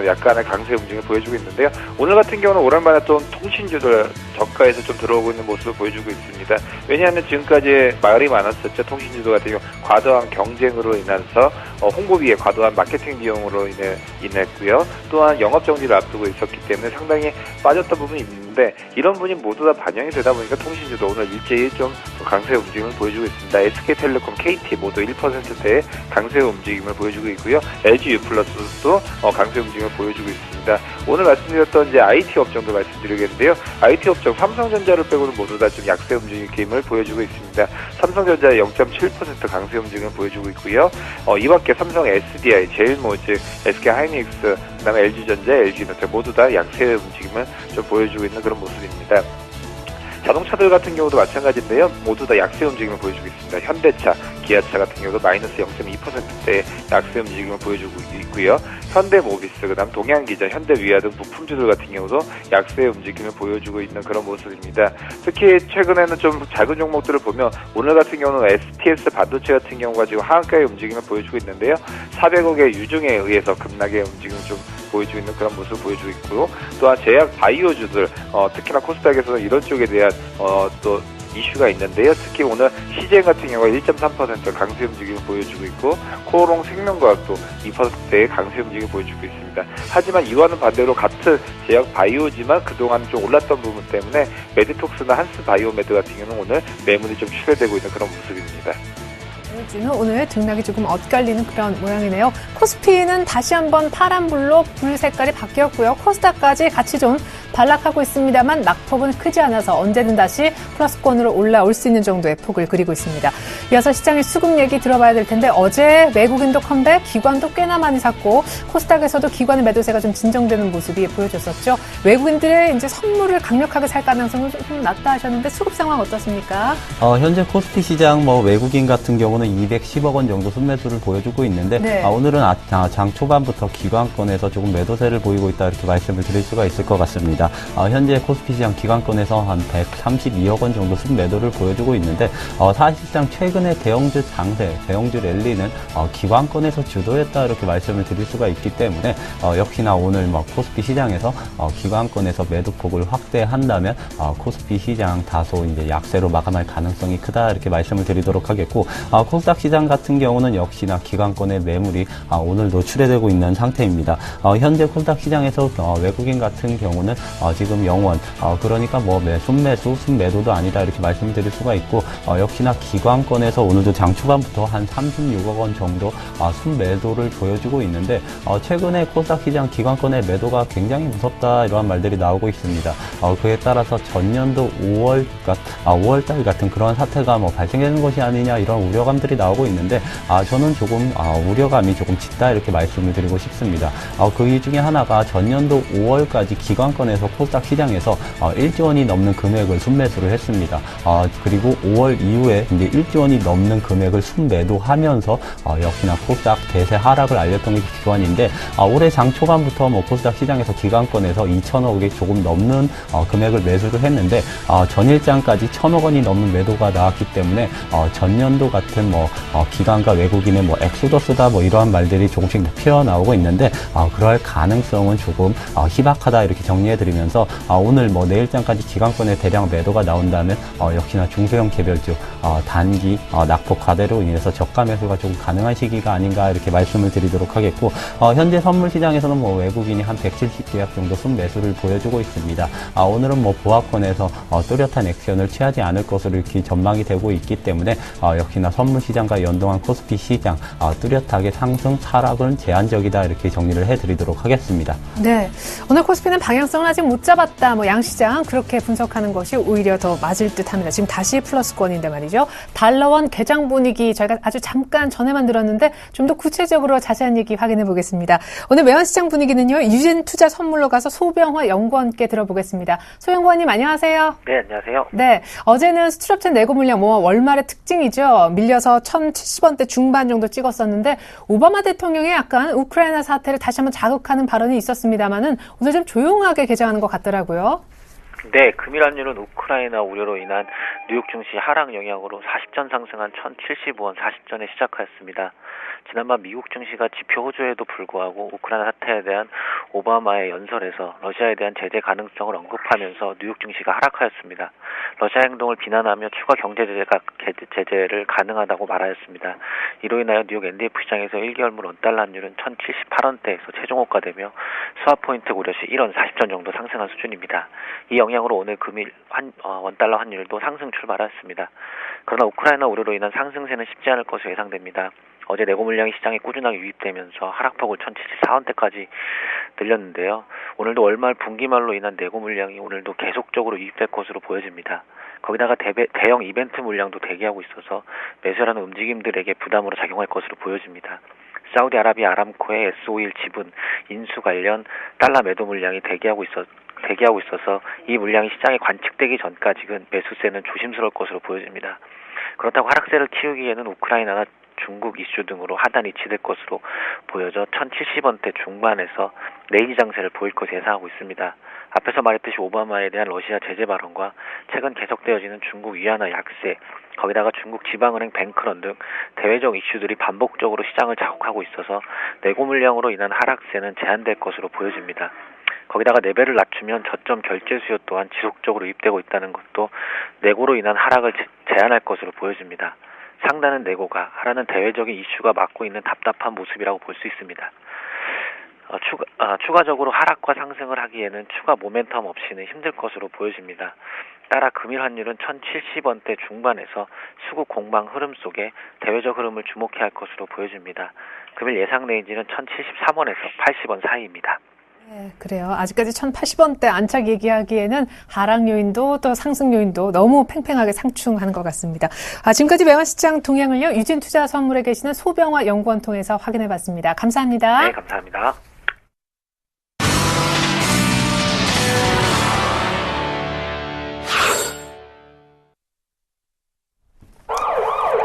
Speaker 6: 약간의 강세 움직임을 보여주고 있는데요. 오늘 같은 경우는 오랜만에 또 통신주들 저가에서 좀 들어오고 있는 모습을 보여주고 있습니다. 왜냐하면 지금까지 말이 많았었죠. 통신주들 같은 경우 과도한 경쟁으로 인해서 홍보비에 과도한 마케팅 비용으로 인했고요. 또한 영업정지를 앞두고 있었기 때문에 상당히 빠졌던 부분이 있는데 이런 부분이 모두 다 반영이 되다 보니까 통신주도 오늘 일제히 좀 강세 움직임을 보여주고 있습니다. SK텔레콤, KT 모두 1%대의 강세 움직임을 보여주고 있고요. LG U+도 강세 움직임을 보여주고 있습니다. 오늘 말씀드렸던 이제 IT 업종도 말씀드리겠는데요. IT 업종 삼성전자를 빼고는 모두 다 좀 약세 움직임을 보여주고 있습니다. 삼성전자 0.7% 강세 움직임을 보여주고 있고요. 이 밖에 삼성 SDI, 제일모직, SK하이닉스, 그다음에 LG전자, LG노텍 모두 다 약세 움직임을 좀 보여주고 있는 그런 모습입니다. 자동차들 같은 경우도 마찬가지인데요. 모두 다 약세 움직임을 보여주고 있습니다. 현대차, 기아차 같은 경우도 마이너스 0.2%대의 약세 움직임을 보여주고 있고요. 현대모비스, 그다음 동양기전, 현대위아 등 부품주들 같은 경우도 약세 움직임을 보여주고 있는 그런 모습입니다. 특히 최근에는 좀 작은 종목들을 보면 오늘 같은 경우는 STS 반도체 같은 경우가 지금 하한가의 움직임을 보여주고 있는데요. 400억의 유증에 의해서 급락의 움직임을 좀 보여주고 있는 그런 모습을 보여주고 있고요. 또한 제약 바이오주들, 특히나 코스닥에서는 이런 쪽에 대한 또 이슈가 있는데요. 특히 오늘 CGN 같은 경우가 1.3% 강세 움직임을 보여주고 있고 코오롱 생명과학도 2%의 강세 움직임을 보여주고 있습니다. 하지만 이와는 반대로 같은 제약 바이오지만 그동안 좀 올랐던 부분 때문에 메디톡스나 한스 바이오메드 같은 경우는 오늘 매물이 좀 추세되고 있는 그런 모습입니다.
Speaker 2: 주는 오늘 등락이 조금 엇갈리는 그런 모양이네요. 코스피는 다시 한번 파란불로 불 색깔이 바뀌었고요. 코스닥까지 같이 좀 반락하고 있습니다만 낙폭은 크지 않아서 언제든 다시 플러스권으로 올라올 수 있는 정도의 폭을 그리고 있습니다. 이어서 시장의 수급 얘기 들어봐야 될 텐데 어제 외국인도 컴백, 기관도 꽤나 많이 샀고 코스닥에서도 기관의 매도세가 좀 진정되는 모습이 보여졌었죠. 외국인들의 이제 선물을 강력하게 살 가능성은 좀 낮다 하셨는데 수급 상황 어떻습니까?
Speaker 5: 현재 코스피 시장 외국인 같은 경우는 210억 원 정도 순매수를 보여주고 있는데 네. 오늘은 장 초반부터 기관권에서 조금 매도세를 보이고 있다 이렇게 말씀을 드릴 수가 있을 것 같습니다. 현재 코스피 시장 기관권에서 한 132억 원 정도 순매도를 보여주고 있는데 사실상 최근에 대형주 장세, 대형주 랠리는 기관권에서 주도했다 이렇게 말씀을 드릴 수가 있기 때문에 역시나 오늘 코스피 시장에서 기관권에서 매도폭을 확대한다면 코스피 시장 다소 이제 약세로 마감할 가능성이 크다 이렇게 말씀을 드리도록 하겠고 코스닥 시장 같은 경우는 역시나 기관권의 매물이 오늘 노출되고 있는 상태입니다. 현재 코스닥 시장에서 외국인 같은 경우는 지금 영원 그러니까 순매수, 순매도도 아니다 이렇게 말씀드릴 수가 있고 역시나 기관권에서 오늘도 장 초반부터 한 36억 원 정도 순매도를 보여주고 있는데 최근에 코스닥 시장 기관권의 매도가 굉장히 무섭다 이러한 말들이 나오고 있습니다. 그에 따라서 전년도 5월달 같은 그런 사태가 발생되는 것이 아니냐 이런 우려감들이 나오고 있는데 저는 조금 우려감이 조금 짙다 이렇게 말씀을 드리고 싶습니다. 그 중에 하나가 전년도 5월까지 기관권에서 코스닥 시장에서 1조 원이 넘는 금액을 순매수를 했습니다. 그리고 5월 이후에 이제 1조 원이 넘는 금액을 순매도하면서 역시나 코스닥 대세 하락을 알렸던 게 기관인데 올해 장 초반부터 코스닥 시장에서 기관권에서 2천억이 조금 넘는 금액을 매수를 했는데 전일장까지 1,000억 원이 넘는 매도가 나왔기 때문에 전년도 같은 기관과 외국인의 엑소더스다 이러한 말들이 조금씩 피어나오고 있는데 그럴 가능성은 조금 희박하다 이렇게 정리해드리면서 오늘 내일장까지 기관권에 대량 매도가 나온다면 역시나 중소형 개별주 단기 낙폭 과대로 인해서 저가 매수가 조금 가능한 시기가 아닌가 이렇게 말씀을 드리도록 하겠고 현재 선물 시장에서는 외국인이 한 170계약 정도 순매수를 보여주고 있습니다. 오늘은 보합권에서 뚜렷한 액션을 취하지 않을 것으로 이렇게 전망이 되고 있기 때문에 역시나 선물 시장과 연동한 코스피 시장 뚜렷하게 상승 하락은 제한적이다 이렇게 정리를 해드리도록 하겠습니다.
Speaker 2: 네, 오늘 코스피는 방향성을 아직 못 잡았다. 양시장 그렇게 분석하는 것이 오히려 더 맞을 듯합니다. 지금 다시 플러스권인데 말이죠. 달러원 개장 분위기 저희가 아주 잠깐 전에만 들었는데 좀 더 구체적으로 자세한 얘기 확인해 보겠습니다. 오늘 외환시장 분위기는요. 유진투자 선물로 가서 소병화 연구원께 들어보겠습니다. 소연구원님 안녕하세요.
Speaker 7: 네, 안녕하세요.
Speaker 2: 네, 어제는 수출업체 내고 물량 월말의 특징이죠. 밀려서 1,070원대 중반 정도 찍었었는데 오바마 대통령의 약간 우크라이나 사태를 다시 한번 자극하는 발언이 있었습니다만은 오늘 좀 조용하게 개장하는 것 같더라고요.
Speaker 7: 네, 금일 환율은 우크라이나 우려로 인한 뉴욕 증시 하락 영향으로 40전 상승한 1,070원 40전에 시작하였습니다. 지난밤 미국 증시가 지표 호조에도 불구하고 우크라이나 사태에 대한 오바마의 연설에서 러시아에 대한 제재 가능성을 언급하면서 뉴욕 증시가 하락하였습니다. 러시아 행동을 비난하며 추가 경제 제재를 가능하다고 말하였습니다. 이로 인하여 뉴욕 NDF 시장에서 1개월물 원달러 환율은 1,078원대에서 최종 호가되며 스왑 포인트 고려 시 1원 40전 정도 상승한 수준입니다. 이 영향으로 오늘 금일 원달러 환율도 상승 출발했습니다. 그러나 우크라이나 우려로 인한 상승세는 쉽지 않을 것으로 예상됩니다. 어제 내고 물량이 시장에 꾸준하게 유입되면서 하락폭을 1,074원대까지 늘렸는데요. 오늘도 월말 분기말로 인한 내고 물량이 오늘도 계속적으로 유입될 것으로 보여집니다. 거기다가 대형 이벤트 물량도 대기하고 있어서 매수하는 움직임들에게 부담으로 작용할 것으로 보여집니다. 사우디아라비아 아람코의 S-오일 지분 인수 관련 달러 매도 물량이 대기하고 있어서 이 물량이 시장에 관측되기 전까지는 매수세는 조심스러울 것으로 보여집니다. 그렇다고 하락세를 키우기에는 우크라이나나 중국 이슈 등으로 하단이 지될 것으로 보여져 1,070원대 중반에서 레이지 장세를 보일 것으로 예상하고 있습니다. 앞에서 말했듯이 오바마에 대한 러시아 제재 발언과 최근 계속되어지는 중국 위안화 약세, 거기다가 중국 지방은행 뱅크런 등 대외적 이슈들이 반복적으로 시장을 자극하고 있어서 내고 물량으로 인한 하락세는 제한될 것으로 보여집니다. 거기다가 레벨을 낮추면 저점 결제 수요 또한 지속적으로 유입되고 있다는 것도 내고로 인한 하락을 제한할 것으로 보여집니다. 상단은 내고가, 하라는 대외적인 이슈가 막고 있는 답답한 모습이라고 볼 수 있습니다. 추가적으로 하락과 상승을 하기에는 추가 모멘텀 없이는 힘들 것으로 보여집니다. 따라 금일 환율은 1,070원대 중반에서 수급 공방 흐름 속에 대외적 흐름을 주목해야 할 것으로 보여집니다. 금일 예상 레인지는 1,073원에서 80원 사이입니다.
Speaker 2: 네, 그래요. 아직까지 1,080원대 안착 얘기하기에는 하락 요인도 또 상승 요인도 너무 팽팽하게 상충하는 것 같습니다. 지금까지 외환시장 동향을요, 유진투자선물에 계시는 소병화 연구원 통해서 확인해봤습니다. 감사합니다.
Speaker 7: 네, 감사합니다.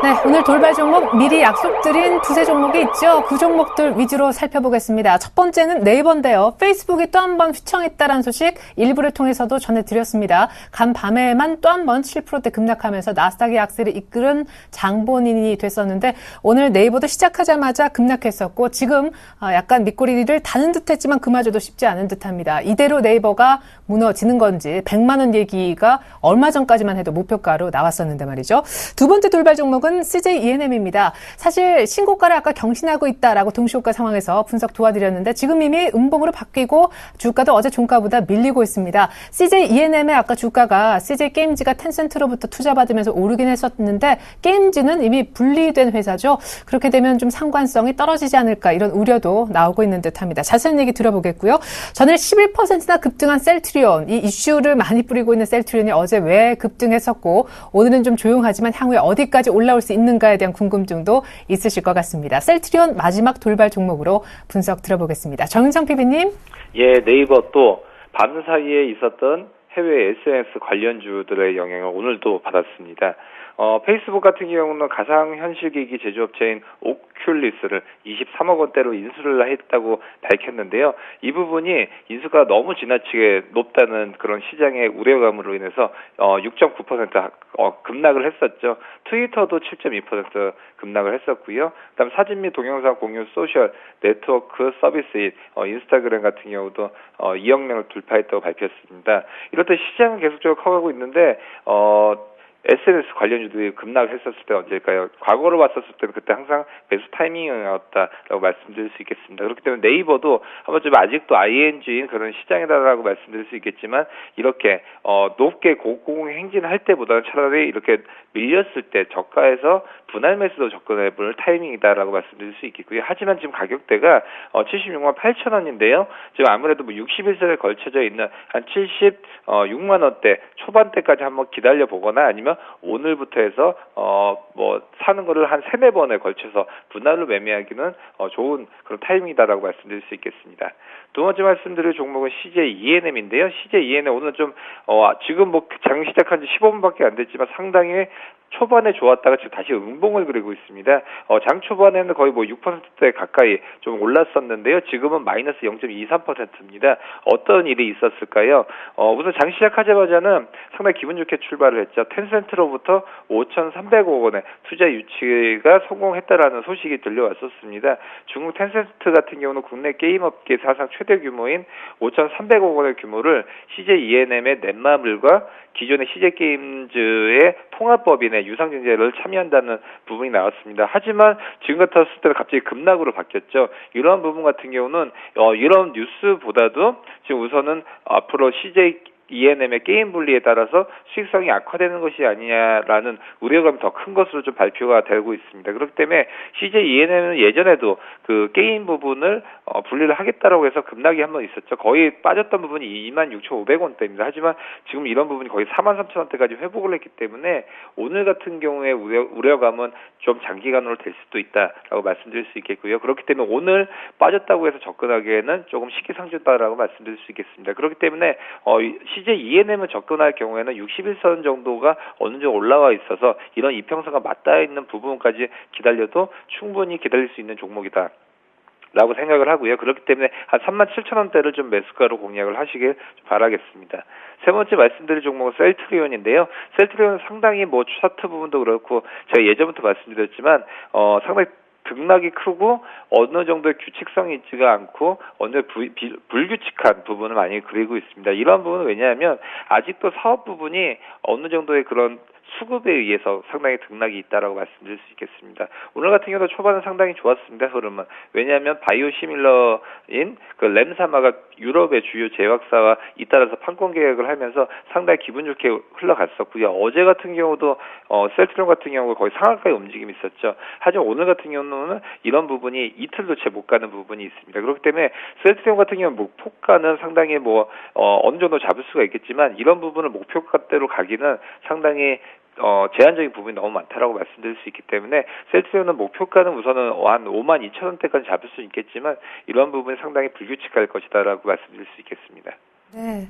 Speaker 2: 네, 오늘 돌발 종목 미리 약속드린 두세 종목이 있죠. 그 종목들 위주로 살펴보겠습니다. 첫 번째는 네이버인데요. 페이스북이 또 한 번 휘청했다라는 소식 일부를 통해서도 전해드렸습니다. 간밤에만 또 한 번 7%대 급락하면서 나스닥의 약세를 이끌은 장본인이 됐었는데 오늘 네이버도 시작하자마자 급락했었고 지금 약간 밑꼬리를 다는 듯했지만 그마저도 쉽지 않은 듯합니다. 이대로 네이버가 무너지는 건지 100만 원 얘기가 얼마 전까지만 해도 목표가로 나왔었는데 말이죠. 두 번째 돌발 종목은 CJ ENM입니다. 사실 신고가를 아까 경신하고 있다라고 동시호가 상황에서 분석 도와드렸는데 지금 이미 음봉으로 바뀌고 주가도 어제 종가보다 밀리고 있습니다. CJ ENM의 아까 주가가 CJ 게임즈가 텐센트로부터 투자받으면서 오르긴 했었는데 게임즈는 이미 분리된 회사죠. 그렇게 되면 좀 상관성이 떨어지지 않을까 이런 우려도 나오고 있는 듯합니다. 자세한 얘기 들어보겠고요. 전일 11%나 급등한 셀트리온, 이 이슈를 많이 뿌리고 있는 셀트리온이 어제 왜 급등했었고 오늘은 좀 조용하지만 향후에 어디까지 올라올 수 있는가에 대한 궁금증도 있으실 것 같습니다. 셀트리온 마지막 돌발 종목으로 분석 들어보겠습니다. 정윤성 PB님.
Speaker 6: 예, 네이버 또 밤 사이에 있었던 해외 SNS 관련주들의 영향을 오늘도 받았습니다. 페이스북 같은 경우는 가상현실기기 제조업체인 오큘리스를 23억 원대로 인수를 했다고 밝혔는데요. 이 부분이 인수가 너무 지나치게 높다는 그런 시장의 우려감으로 인해서 6.9% 급락을 했었죠. 트위터도 7.2% 급락을 했었고요. 그다음 사진 및 동영상 공유 소셜 네트워크 서비스인 인스타그램 같은 경우도 2억 명을 돌파했다고 밝혔습니다. 이렇듯 시장은 계속적으로 커가고 있는데 SNS 관련주들이 급락했었을 때 언제일까요? 과거로 봤었을 때는 그때 항상 매수 타이밍이었다라고 말씀드릴 수 있겠습니다. 그렇기 때문에 네이버도 한번 좀 아직도 ING인 그런 시장이다라고 말씀드릴 수 있겠지만 이렇게 높게 고공행진할 때보다는 차라리 이렇게 밀렸을 때 저가에서 분할 매수도 접근해볼 타이밍이다라고 말씀드릴 수 있겠고요. 하지만 지금 가격대가 76만 8천 원인데요. 지금 아무래도 61세에 걸쳐져 있는 한 76만 원대 초반대까지 한번 기다려 보거나 아니면 오늘부터 해서 사는 거를 한 3-4번에 걸쳐서 분할로 매매하기는 좋은 그런 타이밍이다라고 말씀드릴 수 있겠습니다. 두 번째 말씀드릴 종목은 CJ ENM인데요. CJ ENM 오늘 좀 지금 장 시작한 지 15분밖에 안 됐지만 상당히 초반에 좋았다가 지금 다시 음봉을 그리고 있습니다. 장 초반에는 거의 뭐 6%대 가까이 좀 올랐었는데요. 지금은 마이너스 0.23%입니다. 어떤 일이 있었을까요? 우선 장 시작하자마자는 상당히 기분 좋게 출발을 했죠. 텐센트로부터 5,300억 원의 투자 유치가 성공했다라는 소식이 들려왔었습니다. 중국 텐센트 같은 경우는 국내 게임업계 사상 최대 규모인 5,300억 원의 규모를 CJ ENM의 넷마블과 기존의 CJ 게임즈의 통합법인의 유상증자를 참여한다는 부분이 나왔습니다. 하지만 지금 같았을 때는 갑자기 급락으로 바뀌었죠. 이러한 부분 같은 경우는 이런 뉴스보다도 지금 우선은 앞으로 CJ ENM의 게임 분리에 따라서 수익성이 악화되는 것이 아니냐라는 우려감이 더 큰 것으로 좀 발표가 되고 있습니다. 그렇기 때문에 CJ ENM은 예전에도 그 게임 부분을 분리를 하겠다라고 해서 급락이 한번 있었죠. 거의 빠졌던 부분이 26,500원대입니다. 하지만 지금 이런 부분이 거의 43,000원대까지 회복을 했기 때문에 오늘 같은 경우에 우려감은 좀 장기간으로 될 수도 있다라고 말씀드릴 수 있겠고요. 그렇기 때문에 오늘 빠졌다고 해서 접근하기에는 조금 시기상조다라고 말씀드릴 수 있겠습니다. 그렇기 때문에 CJ ENM을 접근할 경우에는 61선 정도가 어느 정도 올라와 있어서 이런 이평선과 맞닿아 있는 부분까지 기다려도 충분히 기다릴 수 있는 종목이다. 라고 생각을 하고요. 그렇기 때문에 한 37,000원대를 좀 매수가로 공략을 하시길 바라겠습니다. 세 번째 말씀드릴 종목은 셀트리온인데요. 셀트리온은 상당히 뭐 차트 부분도 그렇고 제가 예전부터 말씀드렸지만 상당히 등락이 크고 어느 정도의 규칙성이 있지가 않고 어느 불규칙한 부분을 많이 그리고 있습니다. 이런 부분은 왜냐하면 아직도 사업 부분이 어느 정도의 그런 수급에 의해서 상당히 등락이 있다라고 말씀드릴 수 있겠습니다. 오늘 같은 경우도 초반은 상당히 좋았습니다. 흐름은. 왜냐하면 바이오시밀러인 그 램사마가 유럽의 주요 제약사와 잇따라서 판권 계약을 하면서 상당히 기분 좋게 흘러갔었고요. 어제 같은 경우도 셀트리온 같은 경우 거의 상한가의 움직임이 있었죠. 하지만 오늘 같은 경우는 이런 부분이 이틀도 채 못 가는 부분이 있습니다. 그렇기 때문에 셀트리온 같은 경우는 목표가는 상당히 어느 정도 잡을 수가 있겠지만 이런 부분을 목표가대로 가기는 상당히 제한적인 부분이 너무 많다라고 말씀드릴 수 있기 때문에 셀트리온은 목표가는 우선은 한 52,000원대까지 잡을 수 있겠지만 이런 부분이 상당히 불규칙할 것이다라고 말씀드릴 수 있겠습니다.
Speaker 2: 네.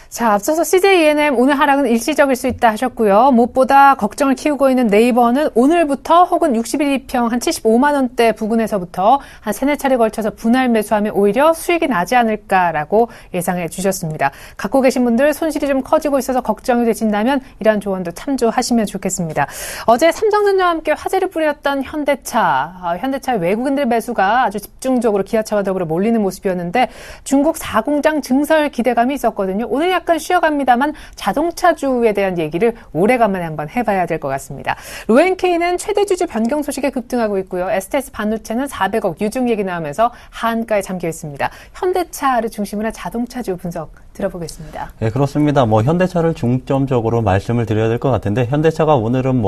Speaker 2: 자, 앞서서 CJ ENM 오늘 하락은 일시적일 수 있다 하셨고요. 무엇보다 걱정을 키우고 있는 네이버는 오늘부터 혹은 61이평 한 75만 원대 부근에서부터 한 3-4차례 걸쳐서 분할 매수하면 오히려 수익이 나지 않을까라고 예상해 주셨습니다. 갖고 계신 분들 손실이 좀 커지고 있어서 걱정이 되신다면 이러한 조언도 참조하시면 좋겠습니다. 어제 삼성전자와 함께 화제를 뿌렸던 현대차 외국인들 매수가 아주 집중적으로 기아차와 더불어 몰리는 모습이었는데 중국 4공장 증설 기대감이 있었거든요. 오늘 약간 쉬어갑니다만 자동차주에 대한 얘기를 오래간만에 한번 해봐야 될 것 같습니다. 로엔케이는 최대 주주 변경 소식에 급등하고 있고요. STS 반도체는 400억 유증 얘기 나오면서 하한가에 잠겨 있습니다. 현대차를 중심으로 한 자동차주 분석 들어보겠습니다.
Speaker 5: 네, 그렇습니다. 현대차를 중점적으로 말씀을 드려야 될 것 같은데 현대차가 오늘은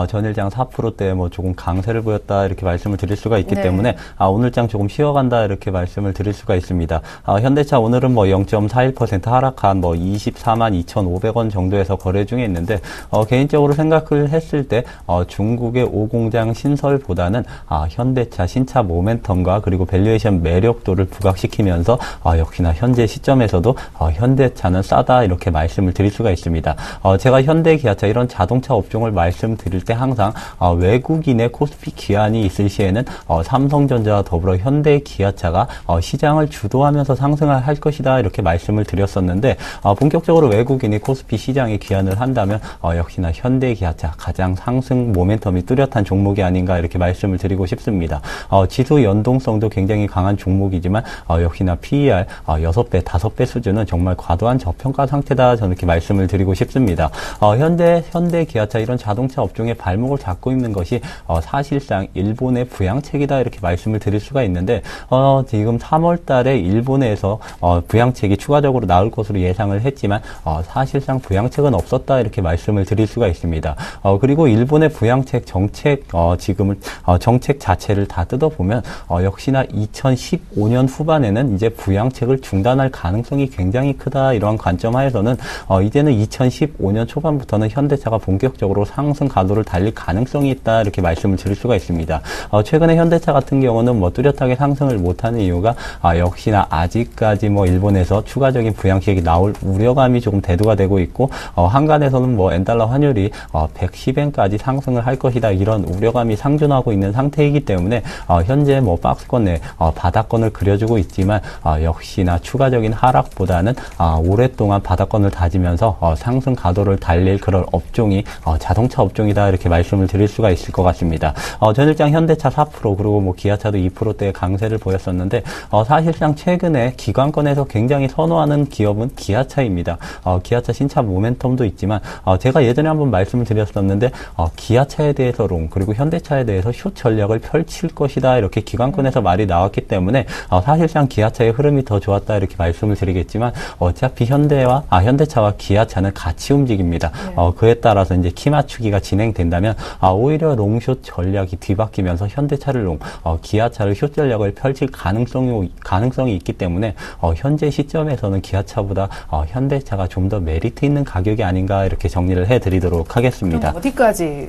Speaker 5: 전일장 4%대 조금 강세를 보였다 이렇게 말씀을 드릴 수가 있기 때문에 오늘장 조금 쉬어간다 이렇게 말씀을 드릴 수가 있습니다. 현대차 오늘은 0.41% 하락한 24만 2,500원 정도에서 거래 중에 있는데 개인적으로 생각을 했을 때 중국의 5공장 신설보다는 현대차 신차 모멘텀과 그리고 밸류에이션 매력도를 부각시키면서 역시나 현재 시점에서도 현대차는 싸다 이렇게 말씀을 드릴 수가 있습니다. 제가 현대, 기아차 이런 자동차 업종을 말씀드릴 때 항상 외국인의 코스피 기한이 있을 시에는 삼성전자와 더불어 현대, 기아차가 시장을 주도하면서 상승을 할 것이다 이렇게 말씀을 드렸었는데 본격적으로 외국인이 코스피 시장에 기한을 한다면 역시나 현대, 기아차 가장 상승 모멘텀이 뚜렷한 종목이 아닌가 이렇게 말씀을 드리고 싶습니다. 지수 연동성도 굉장히 강한 종목이지만 역시나 PER 6배, 5배 수준은 정말 과도한 저평가 상태다 저는 이렇게 말씀을 드리고 싶습니다. 현대, 기아차 이런 자동차 업종의 발목을 잡고 있는 것이 사실상 일본의 부양책이다 이렇게 말씀을 드릴 수가 있는데 지금 3월 달에 일본에서 부양책이 추가적으로 나올 것으로 예상을 했지만 사실상 부양책은 없었다 이렇게 말씀을 드릴 수가 있습니다. 그리고 일본의 부양책 정책 정책 자체를 다 뜯어보면 역시나 2015년 후반에는 이제 부양책을 중단할 가능성이 굉장히 크다 이러한 관점 하에서는 이제는 2015년 초반부터는 현대차가 본격적으로 상승 가도를 달릴 가능성이 있다 이렇게 말씀을 드릴 수가 있습니다. 최근에 현대차 같은 경우는 뚜렷하게 상승을 못하는 이유가 역시나 아직까지 일본에서 추가적인 부양책이 우려감이 조금 대두가 되고 있고 한간에서는 뭐 엔달러 환율이 110엔까지 상승을 할 것이다 이런 우려감이 상존하고 있는 상태이기 때문에 현재 뭐 박스권 내 바닥권을 그려주고 있지만 역시나 추가적인 하락보다는 오랫동안 바닥권을 다지면서 상승 가도를 달릴 그런 업종이 자동차 업종이다 이렇게 말씀을 드릴 수가 있을 것 같습니다. 전일장 현대차 4% 그리고 뭐 기아차도 2%대의 강세를 보였었는데 사실상 최근에 기관권에서 굉장히 선호하는 기업은 기아차입니다. 기아차 신차 모멘텀도 있지만 제가 예전에 한번 말씀을 드렸었는데 기아차에 대해서 롱 그리고 현대차에 대해서 숏 전략을 펼칠 것이다 이렇게 기관권에서 말이 나왔기 때문에 사실상 기아차의 흐름이 더 좋았다 이렇게 말씀을 드리겠지만 어차피 현대차와 기아차는 같이 움직입니다. 그에 따라서 이제 키 맞추기가 진행된다면 오히려 롱숏 전략이 뒤바뀌면서 현대차를 롱, 기아차를 숏 전략을 펼칠 가능성이 있기 때문에 현재 시점에서는 기아차보다 현대차가 좀 더 메리트 있는 가격이 아닌가 이렇게 정리를 해드리도록 하겠습니다.
Speaker 2: 어디까지?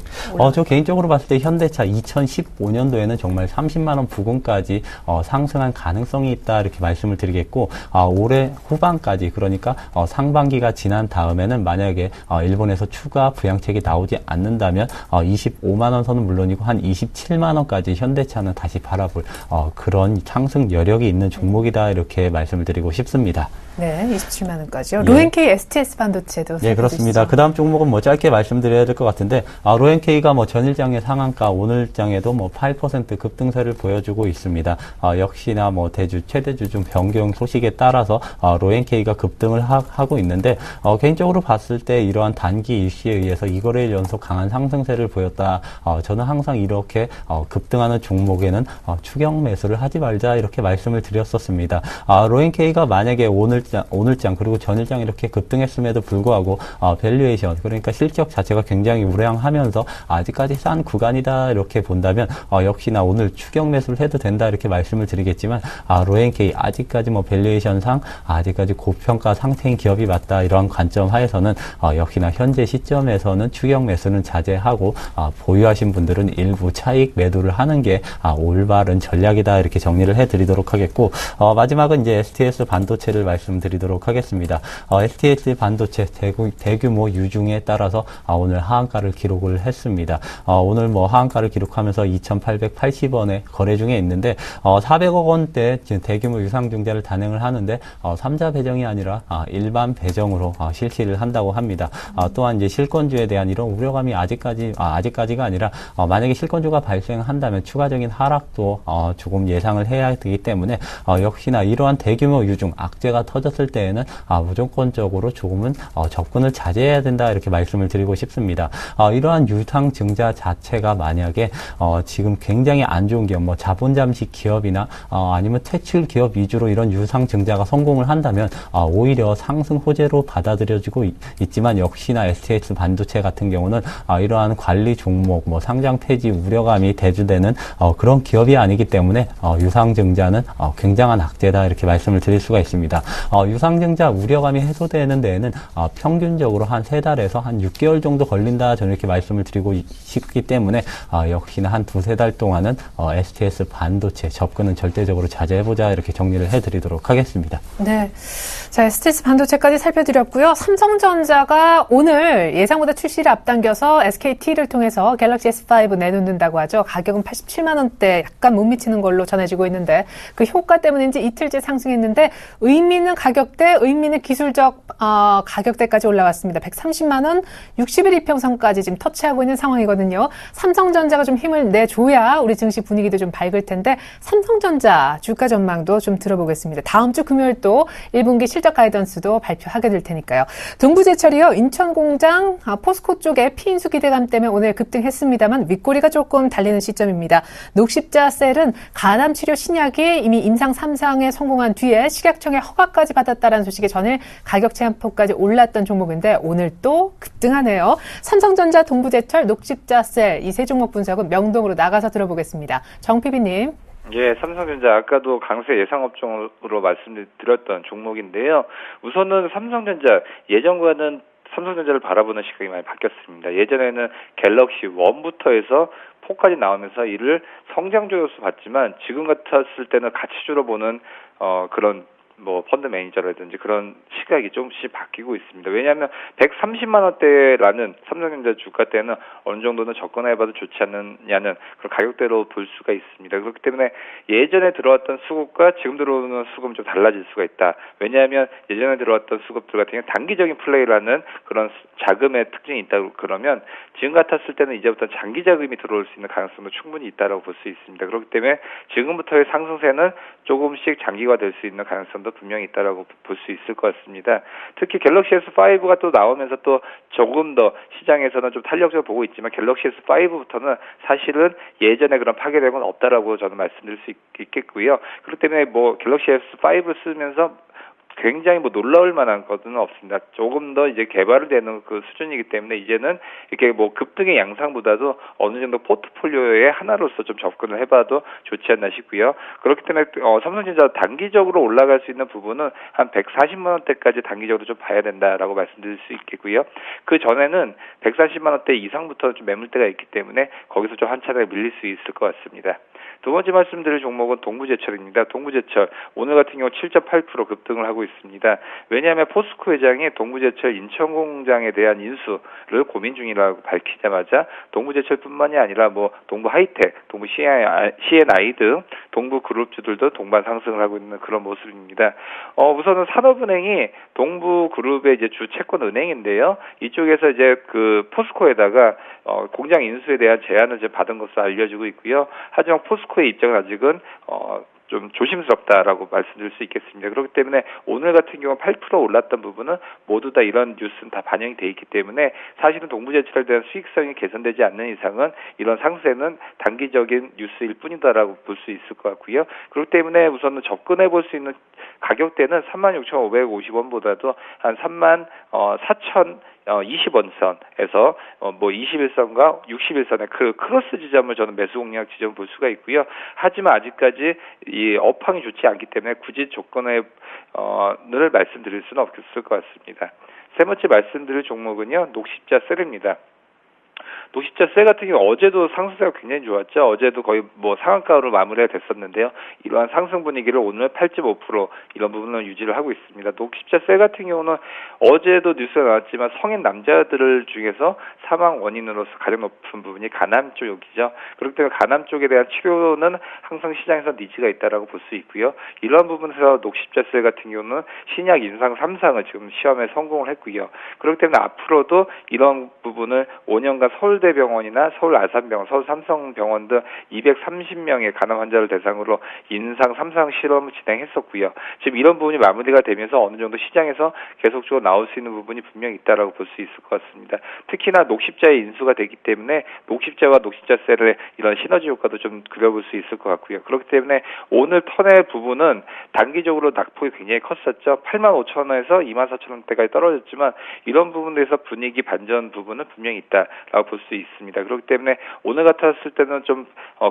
Speaker 5: 저 개인적으로 봤을 때 현대차 2015년도에는 정말 30만 원 부근까지 상승한 가능성이 있다 이렇게 말씀을 드리겠고 올해 후반까지 그러니까 상반기가 지난 다음에는 만약에 일본에서 추가 부양책이 나오지 않는다면 25만 원 선은 물론이고 한 27만 원까지 현대차는 다시 바라볼 그런 상승 여력이 있는 종목이다 이렇게 말씀을 드리고 싶습니다.
Speaker 2: 네, 27만 원까지요. 로엔케이 STS 반도체도.
Speaker 5: 네, 그렇습니다. 그 다음 종목은 뭐 짧게 말씀드려야 될 것 같은데, 로엔케이가 뭐 전일장의 상한가, 오늘장에도 뭐 8% 급등세를 보여주고 있습니다. 역시나 뭐 최대주 중 변경 소식에 따라서, 로엔케이가 급등을 하고 있는데, 개인적으로 봤을 때 이러한 단기 일시에 의해서 이거래일 연속 강한 상승세를 보였다. 저는 항상 이렇게, 급등하는 종목에는, 추격 매수를 하지 말자 이렇게 말씀을 드렸었습니다. 로엔케이가 만약에 오늘장 그리고 전일장 이렇게 급등했음에도 불구하고 밸류에이션 그러니까 실적 자체가 굉장히 우량하면서 아직까지 싼 구간이다 이렇게 본다면 역시나 오늘 추격 매수를 해도 된다 이렇게 말씀을 드리겠지만 로엔케이 아직까지 뭐 밸류에이션상 아직까지 고평가 상태인 기업이 맞다 이런 관점 하에서는 역시나 현재 시점에서는 추격 매수는 자제하고 보유하신 분들은 일부 차익 매도를 하는 게 올바른 전략이다 이렇게 정리를 해드리도록 하겠고 마지막은 이제 STS 반도체를 말씀드리도록 하겠습니다. STS 반도체 대규모 유중에 따라서 오늘 하한가를 기록을 했습니다. 오늘 뭐 하한가를 기록하면서 2,880원에 거래 중에 있는데 400억 원대 대규모 유상증자를 단행을 하는데 3자 배정이 아니라 일반 배정으로 실시를 한다고 합니다. 또한 이제 실권주에 대한 이런 우려감이 아직까지가 아니라 만약에 실권주가 발생한다면 추가적인 하락도 조금 예상을 해야 되기 때문에 역시나 이러한 대규모 유중 악재가 터졌을 때에는 무조건적으로 조금은 접근을 자제해야 된다 이렇게 말씀을 드리고 싶습니다. 이러한 유상증자 자체가 만약에 지금 굉장히 안 좋은 기업, 뭐 자본 잠식 기업이나 아니면 퇴출 기업 위주로 이런 유상증자가 성공을 한다면 오히려 상승 호재로 받아들여지고 있지만 역시나 STS 반도체 같은 경우는 이러한 관리 종목, 뭐 상장 폐지 우려감이 대두되는 그런 기업이 아니기 때문에 유상증자는 굉장한 악재다 이렇게 말씀을 드릴 수가 있습니다. 유상증자 우려감이 해소되는 데에는 평균적으로 한 3달에서 한 6개월 정도 걸린다 저는 이렇게 말씀을 드리고 싶기 때문에 역시나 한 2-3달 동안은 STS 반도체 접근은 절대적으로 자제해보자 이렇게 정리를 해드리도록 하겠습니다.
Speaker 2: 네, 자 STS 반도체까지 살펴드렸고요. 삼성전자가 오늘 예상보다 출시를 앞당겨서 SKT를 통해서 갤럭시 S5 내놓는다고 하죠. 가격은 87만 원대 약간 못 미치는 걸로 전해지고 있는데 그 효과 때문인지 이틀째 상승했는데 의미 있는 가격대, 의미 있는 기술적 가격대까지 올라왔습니다. 130만 원, 60일 이평선까지 지금 터치하고 있는 상황이거든요. 삼성전자가 좀 힘을 내줘야 우리 증시 분위기도 좀 밝을 텐데 삼성전자 주가 전망도 좀 들어보겠습니다. 다음 주 금요일 또 1분기 실적 가이던스도 발표하게 될 테니까요. 동부제철이요. 인천공장 포스코 쪽에 피인수 기대감 때문에 오늘 급등했습니다만 윗꼬리가 조금 달리는 시점입니다. 녹십자셀은 간암치료 신약이 이미 임상 3상에 성공한 뒤에 식약청의 허가까지 받았다는 소식에 전일 가격 제한폭까지 올랐던 종목인데 오늘 또 급등하네요. 삼성전자, 동부제철, 녹십자셀 이 세 종목 분석은 명동으로 나가서 들어보겠습니다. 정PB님.
Speaker 6: 예, 삼성전자 아까도 강세 예상 업종으로 말씀드렸던 종목인데요. 우선은 삼성전자 예전과는 삼성전자를 바라보는 시각이 많이 바뀌었습니다. 예전에는 갤럭시 1부터 해서 4까지 나오면서 이를 성장주 요소 봤지만 지금 같았을 때는 가치주로 보는 그런 뭐 펀드 매니저라든지 그런 시각이 조금씩 바뀌고 있습니다. 왜냐하면 130만 원대라는 삼성전자 주가대는 어느 정도는 접근해봐도 좋지 않느냐는 그런 가격대로 볼 수가 있습니다. 그렇기 때문에 예전에 들어왔던 수급과 지금 들어오는 수급은 좀 달라질 수가 있다. 왜냐하면 예전에 들어왔던 수급들 같은 경우는 단기적인 플레이라는 그런 자금의 특징이 있다고 그러면 지금 같았을 때는 이제부터 장기 자금이 들어올 수 있는 가능성도 충분히 있다고 볼 수 있습니다. 그렇기 때문에 지금부터의 상승세는 조금씩 장기화될 수 있는 가능성도 분명히 있다라고 볼 수 있을 것 같습니다. 특히 갤럭시 S5가 또 나오면서 또 조금 더 시장에서는 좀 탄력적으로 보고 있지만 갤럭시 S5부터는 사실은 예전에 그런 파괴력은 없다라고 저는 말씀드릴 수 있겠고요. 그렇기 때문에 뭐 갤럭시 S5를 쓰면서 굉장히 뭐 놀라울 만한 것은 없습니다. 조금 더 이제 개발이 되는 그 수준이기 때문에 이제는 이렇게 뭐 급등의 양상보다도 어느 정도 포트폴리오의 하나로서 좀 접근을 해봐도 좋지 않나 싶고요. 그렇기 때문에 삼성전자 단기적으로 올라갈 수 있는 부분은 한 140만 원대까지 단기적으로 좀 봐야 된다라고 말씀드릴 수 있겠고요. 그 전에는 140만 원대 이상부터 좀 매물대가 있기 때문에 거기서 좀 한 차례 밀릴 수 있을 것 같습니다. 두 번째 말씀드릴 종목은 동부제철입니다. 동부제철 오늘 같은 경우 7.8% 급등을 하고 있습니다. 왜냐하면 포스코 회장이 동부제철 인천공장에 대한 인수를 고민 중이라고 밝히자마자 동부제철뿐만이 아니라 뭐 동부하이텍, 동부 C&I 등 동부그룹주들도 동반 상승을 하고 있는 그런 모습입니다. 우선은 산업은행이 동부그룹의 이제 주 채권 은행인데요. 이쪽에서 이제 그 포스코에다가 공장 인수에 대한 제안을 이제 받은 것으로 알려지고 있고요. 하지만 포스코의 입장은 아직은 좀 조심스럽다라고 말씀드릴 수 있겠습니다. 그렇기 때문에 오늘 같은 경우 8% 올랐던 부분은 모두 다 이런 뉴스는 다 반영이 돼 있기 때문에 사실은 동부제철에 대한 수익성이 개선되지 않는 이상은 이런 상세는 단기적인 뉴스일 뿐이다라고 볼 수 있을 것 같고요. 그렇기 때문에 우선은 접근해 볼 수 있는 가격대는 36,550원보다도 한 34,020원 선에서 뭐 21선과 61선의 그 크로스 지점을 저는 매수 공략 지점 볼 수가 있고요. 하지만 아직까지 이 업황이 좋지 않기 때문에 굳이 조건을 말씀드릴 수는 없을 것 같습니다. 세 번째 말씀드릴 종목은요, 녹십자 셀입니다. 녹십자 셀 같은 경우 어제도 상승세가 굉장히 좋았죠. 어제도 거의 뭐 상한가로 마무리가 됐었는데요. 이러한 상승 분위기를 오늘 8.5% 이런 부분을 유지를 하고 있습니다. 녹십자 셀 같은 경우는 어제도 뉴스가 나왔지만 성인 남자들 중에서 사망 원인으로서 가장 높은 부분이 간암 쪽이죠. 그렇기 때문에 간암 쪽에 대한 치료는 항상 시장에서 니즈가 있다라고 볼 수 있고요. 이러한 부분에서 녹십자 셀 같은 경우는 신약 인상 3상을 지금 시험에 성공을 했고요. 그렇기 때문에 앞으로도 이런 부분을 5년간 서울대병원이나 서울 아산병원, 서울 삼성병원 등 230명의 간암 환자를 대상으로 인상 3상 실험을 진행했었고요. 지금 이런 부분이 마무리가 되면서 어느 정도 시장에서 계속적으로 나올 수 있는 부분이 분명히 있다라고 볼 수 있을 것 같습니다. 특히나 녹십자의 인수가 되기 때문에 녹십자와 녹십자 셀의 이런 시너지 효과도 좀 그려볼 수 있을 것 같고요. 그렇기 때문에 오늘 턴의 부분은 단기적으로 낙폭이 굉장히 컸었죠. 85,000원에서 24,000원대까지 떨어졌지만 이런 부분에서 분위기 반전 부분은 분명히 있다라고 볼 수 있습니다. 그렇기 때문에 오늘 같았을 때는 좀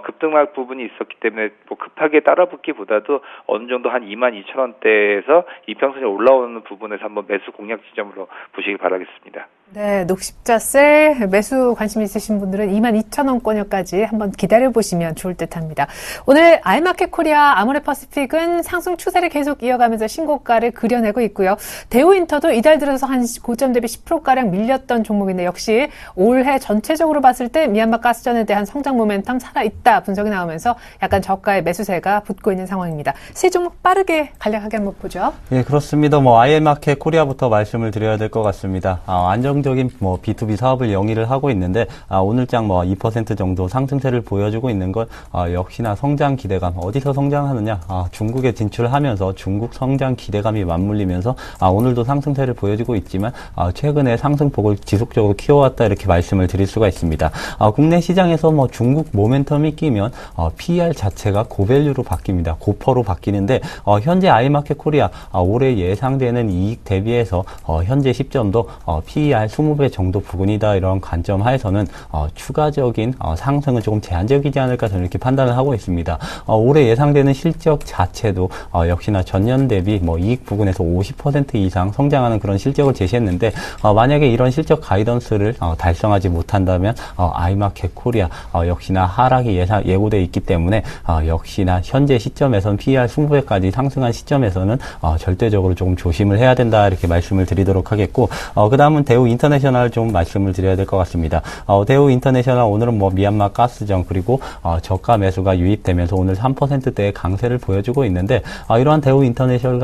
Speaker 6: 급등락 부분이 있었기 때문에 뭐 급하게 따라붙기보다도 어느 정도 한 22,000원대에서 이평선이 올라오는 부분에서 한번 매수 공략 지점으로 보시기 바라겠습니다.
Speaker 2: 네, 녹십자 셀 매수 관심 있으신 분들은 22,000원권까지 한번 기다려보시면 좋을 듯합니다. 오늘 아이마켓 코리아 아모레퍼시픽은 상승 추세를 계속 이어가면서 신고가를 그려내고 있고요. 대우인터도 이달 들어서 한 고점 대비 10%가량 밀렸던 종목인데 역시 올해 전체적으로 봤을 때 미얀마 가스전에 대한 성장 모멘텀 살아있다 분석이 나오면서 약간 저가의 매수세가 붙고 있는 상황입니다. 세 종목 빠르게 간략하게 한번 보죠.
Speaker 5: 예, 그렇습니다. 아이마켓 코리아부터 말씀을 드려야 될 것 같습니다. 안정적인 B2B 사업을 영위를 하고 있는데 오늘장 2% 정도 상승세를 보여주고 있는 것 역시나 성장 기대감 어디서 성장하느냐 중국에 진출하면서 중국 성장 기대감이 맞물리면서 오늘도 상승세를 보여주고 있지만 최근에 상승폭을 지속적으로 키워왔다 이렇게 말씀을 드릴 수가 있습니다. 국내 시장에서 중국 모멘텀이 끼면 PER 자체가 고밸류로 바뀝니다. 고퍼로 바뀌는데 현재 아이마켓 코리아 올해 예상되는 이익 대비해서 현재 시점도 PER PER 20배 정도 부근이다 이런 관점 하에서는 추가적인 상승은 조금 제한적이지 않을까 저는 이렇게 판단을 하고 있습니다. 올해 예상되는 실적 자체도 역시나 전년 대비 이익 부근에서 50% 이상 성장하는 그런 실적을 제시했는데 만약에 이런 실적 가이던스를 달성하지 못한다면 아이마켓 코리아 역시나 하락이 예고돼 있기 때문에 역시나 현재 시점에서는 PER 20배까지 상승한 시점에서는 절대적으로 조금 조심을 해야 된다 이렇게 말씀을 드리도록 하겠고 그 다음은 대우 인터내셔널 좀 말씀을 드려야 될 것 같습니다. 대우 인터내셔널 오늘은 미얀마 가스정 그리고 저가 매수가 유입되면서 오늘 3%대의 강세를 보여주고 있는데 이러한 대우 인터내셔널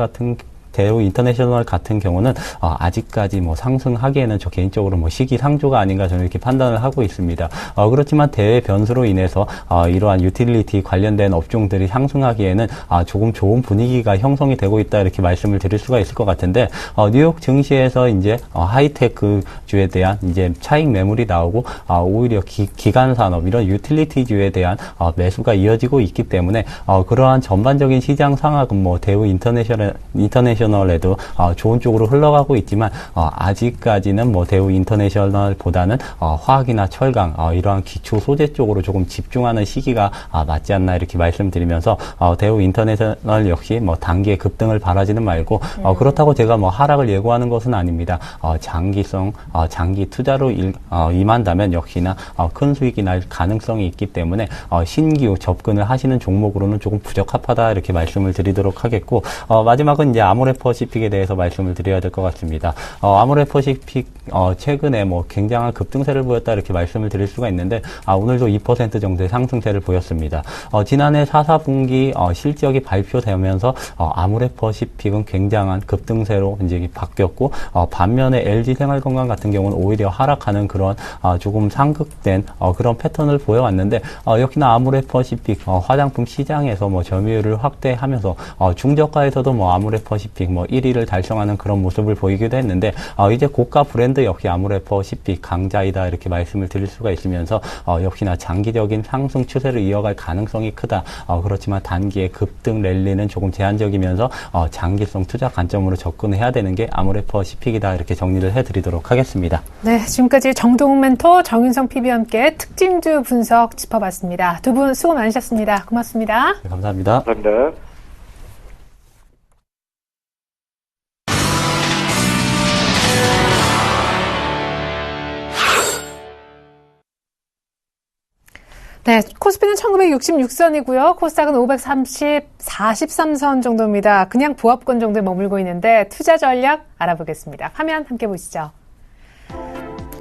Speaker 5: 같은 경우는 아직까지 상승하기에는 저 개인적으로 시기상조가 아닌가 저는 이렇게 판단을 하고 있습니다. 그렇지만 대외 변수로 인해서 이러한 유틸리티 관련된 업종들이 상승하기에는 조금 좋은 분위기가 형성이 되고 있다 이렇게 말씀을 드릴 수가 있을 것 같은데 뉴욕 증시에서 이제 하이테크주에 대한 이제 차익 매물이 나오고 오히려 기간 산업 이런 유틸리티주에 대한 매수가 이어지고 있기 때문에 그러한 전반적인 시장 상황은 대우 인터내셔널에도 좋은 쪽으로 흘러가고 있지만 아직까지는 대우 인터내셔널보다는 화학이나 철강 이러한 기초 소재 쪽으로 조금 집중하는 시기가 맞지 않나 이렇게 말씀드리면서 대우 인터내셔널 역시 단기의 급등을 바라지는 말고 그렇다고 제가 하락을 예고하는 것은 아닙니다. 장기 투자로 임한다면 역시나 큰 수익이 날 가능성이 있기 때문에 신규 접근을 하시는 종목으로는 조금 부적합하다 이렇게 말씀을 드리도록 하겠고 마지막은 이제 아모레퍼시픽에 대해서 말씀을 드려야 될 것 같습니다. 아모레퍼시픽 최근에 굉장한 급등세를 보였다 이렇게 말씀을 드릴 수가 있는데 오늘도 2% 정도의 상승세를 보였습니다. 지난해 4, 4분기 실적이 발표되면서 아모레퍼시픽은 굉장한 급등세로 이제 바뀌었고 반면에 LG생활건강 같은 경우는 오히려 하락하는 그런 조금 상극된 그런 패턴을 보여왔는데 역시나 아모레퍼시픽 화장품 시장에서 점유율을 확대하면서 중저가에서도 아모레퍼시픽 1위를 달성하는 그런 모습을 보이기도 했는데 이제 고가 브랜드 역시 아모레퍼시픽 강자이다 이렇게 말씀을 드릴 수가 있으면서 역시나 장기적인 상승 추세를 이어갈 가능성이 크다. 그렇지만 단기의 급등 랠리는 조금 제한적이면서 장기성 투자 관점으로 접근해야 되는 게 아모레퍼시픽이다 이렇게 정리를 해드리도록 하겠습니다.
Speaker 2: 네, 지금까지 정동욱 멘토, 정윤성 PB와 함께 특징주 분석 짚어봤습니다. 두 분 수고 많으셨습니다. 고맙습니다.
Speaker 5: 네, 감사합니다.
Speaker 6: 감사합니다.
Speaker 2: 네, 코스피는 1966선이고요. 코스닥은 43선 정도입니다. 그냥 부합권 정도에 머물고 있는데 투자 전략 알아보겠습니다. 화면 함께 보시죠.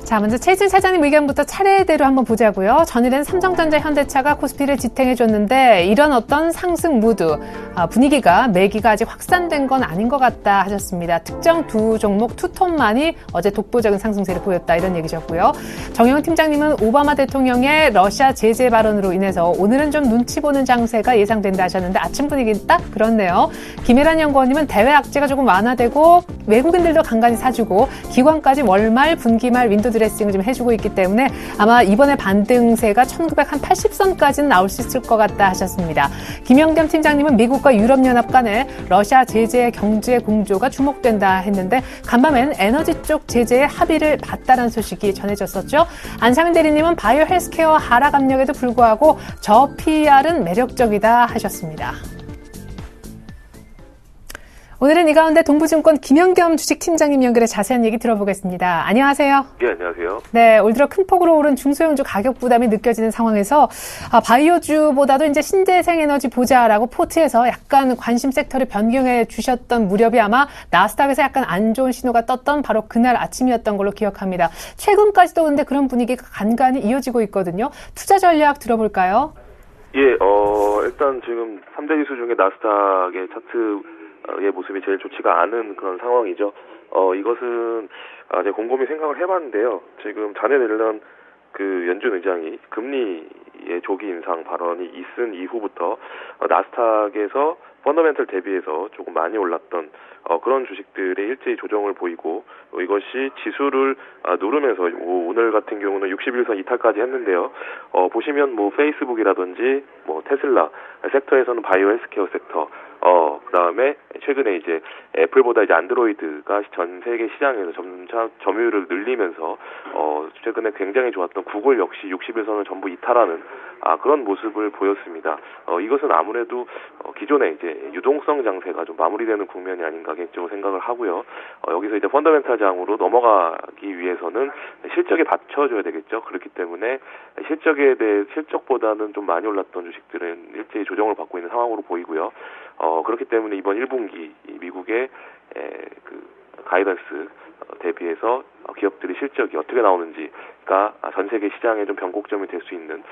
Speaker 2: 자, 먼저 최진 사장님 의견부터 차례대로 한번 보자고요. 전일엔 삼성전자, 현대차가 코스피를 지탱해줬는데 이런 어떤 상승 무드, 분위기가 매기가 아직 확산된 건 아닌 것 같다 하셨습니다. 특정 두 종목 투톤만이 어제 독보적인 상승세를 보였다 이런 얘기셨고요. 정영훈 팀장님은 오바마 대통령의 러시아 제재 발언으로 인해서 오늘은 좀 눈치 보는 장세가 예상된다 하셨는데 아침 분위기는 딱 그렇네요. 김혜란 연구원님은 대외 악재가 조금 완화되고 외국인들도 간간히 사주고 기관까지 월말 분기말 윈도 드레싱을 좀 해주고 있기 때문에 아마 이번에 반등세가 1980선까지는 나올 수 있을 것 같다 하셨습니다. 김영겸 팀장님은 미국과 유럽연합 간의 러시아 제재 경제 공조가 주목된다 했는데 간밤엔 에너지 쪽 제재에 합의를 봤다는 소식이 전해졌었죠. 안상현 대리님은 바이오 헬스케어 하락 압력에도 불구하고 저 PER은 매력적이다 하셨습니다. 오늘은 이 가운데 동부증권 김영겸 주식팀장님 연결해 자세한 얘기 들어보겠습니다. 안녕하세요.
Speaker 3: 네, 안녕하세요.
Speaker 2: 네, 올 들어 큰 폭으로 오른 중소형주 가격 부담이 느껴지는 상황에서 바이오주보다도 이제 신재생에너지 보자라고 포트에서 약간 관심 섹터를 변경해 주셨던 무렵이 아마 나스닥에서 약간 안 좋은 신호가 떴던 바로 그날 아침이었던 걸로 기억합니다. 최근까지도 근데 그런 분위기가 간간히 이어지고 있거든요. 투자 전략 들어볼까요?
Speaker 3: 예, 일단 지금 3대 지수 중에 나스닥의 차트의 모습이 제일 좋지가 않은 그런 상황이죠. 이것은 제가 곰곰이 생각을 해봤는데요. 지금 자네 옐런 그 연준 의장이 금리의 조기 인상 발언이 있은 이후부터 나스닥에서 펀더멘털 대비해서 조금 많이 올랐던 그런 주식들의 일제히 조정을 보이고 이것이 지수를 누르면서 오늘 같은 경우는 61선 이탈까지 했는데요. 보시면 페이스북이라든지 테슬라 섹터에서는 바이오 헬스케어 섹터, 그다음에 최근에 이제 애플보다 이제 안드로이드가 전 세계 시장에서 점차 점유율을 늘리면서 최근에 굉장히 좋았던 구글 역시 60일선을 전부 이탈하는 그런 모습을 보였습니다. 이것은 아무래도 기존의 이제 유동성 장세가 좀 마무리되는 국면이 아닌가 개인적으로 생각을 하고요. 여기서 이제 펀더멘탈 장으로 넘어가기 위해서는 실적에 받쳐줘야 되겠죠. 그렇기 때문에 실적보다는 좀 많이 올랐던 주식들은 일제히 조정을 받고 있는 상황으로 보이고요. 그렇기 때문에 이번 1분기 미국의 그 가이던스 대비해서 기업들의 실적이 어떻게 나오는지가 전 세계 시장에 좀 변곡점이 될 수 있는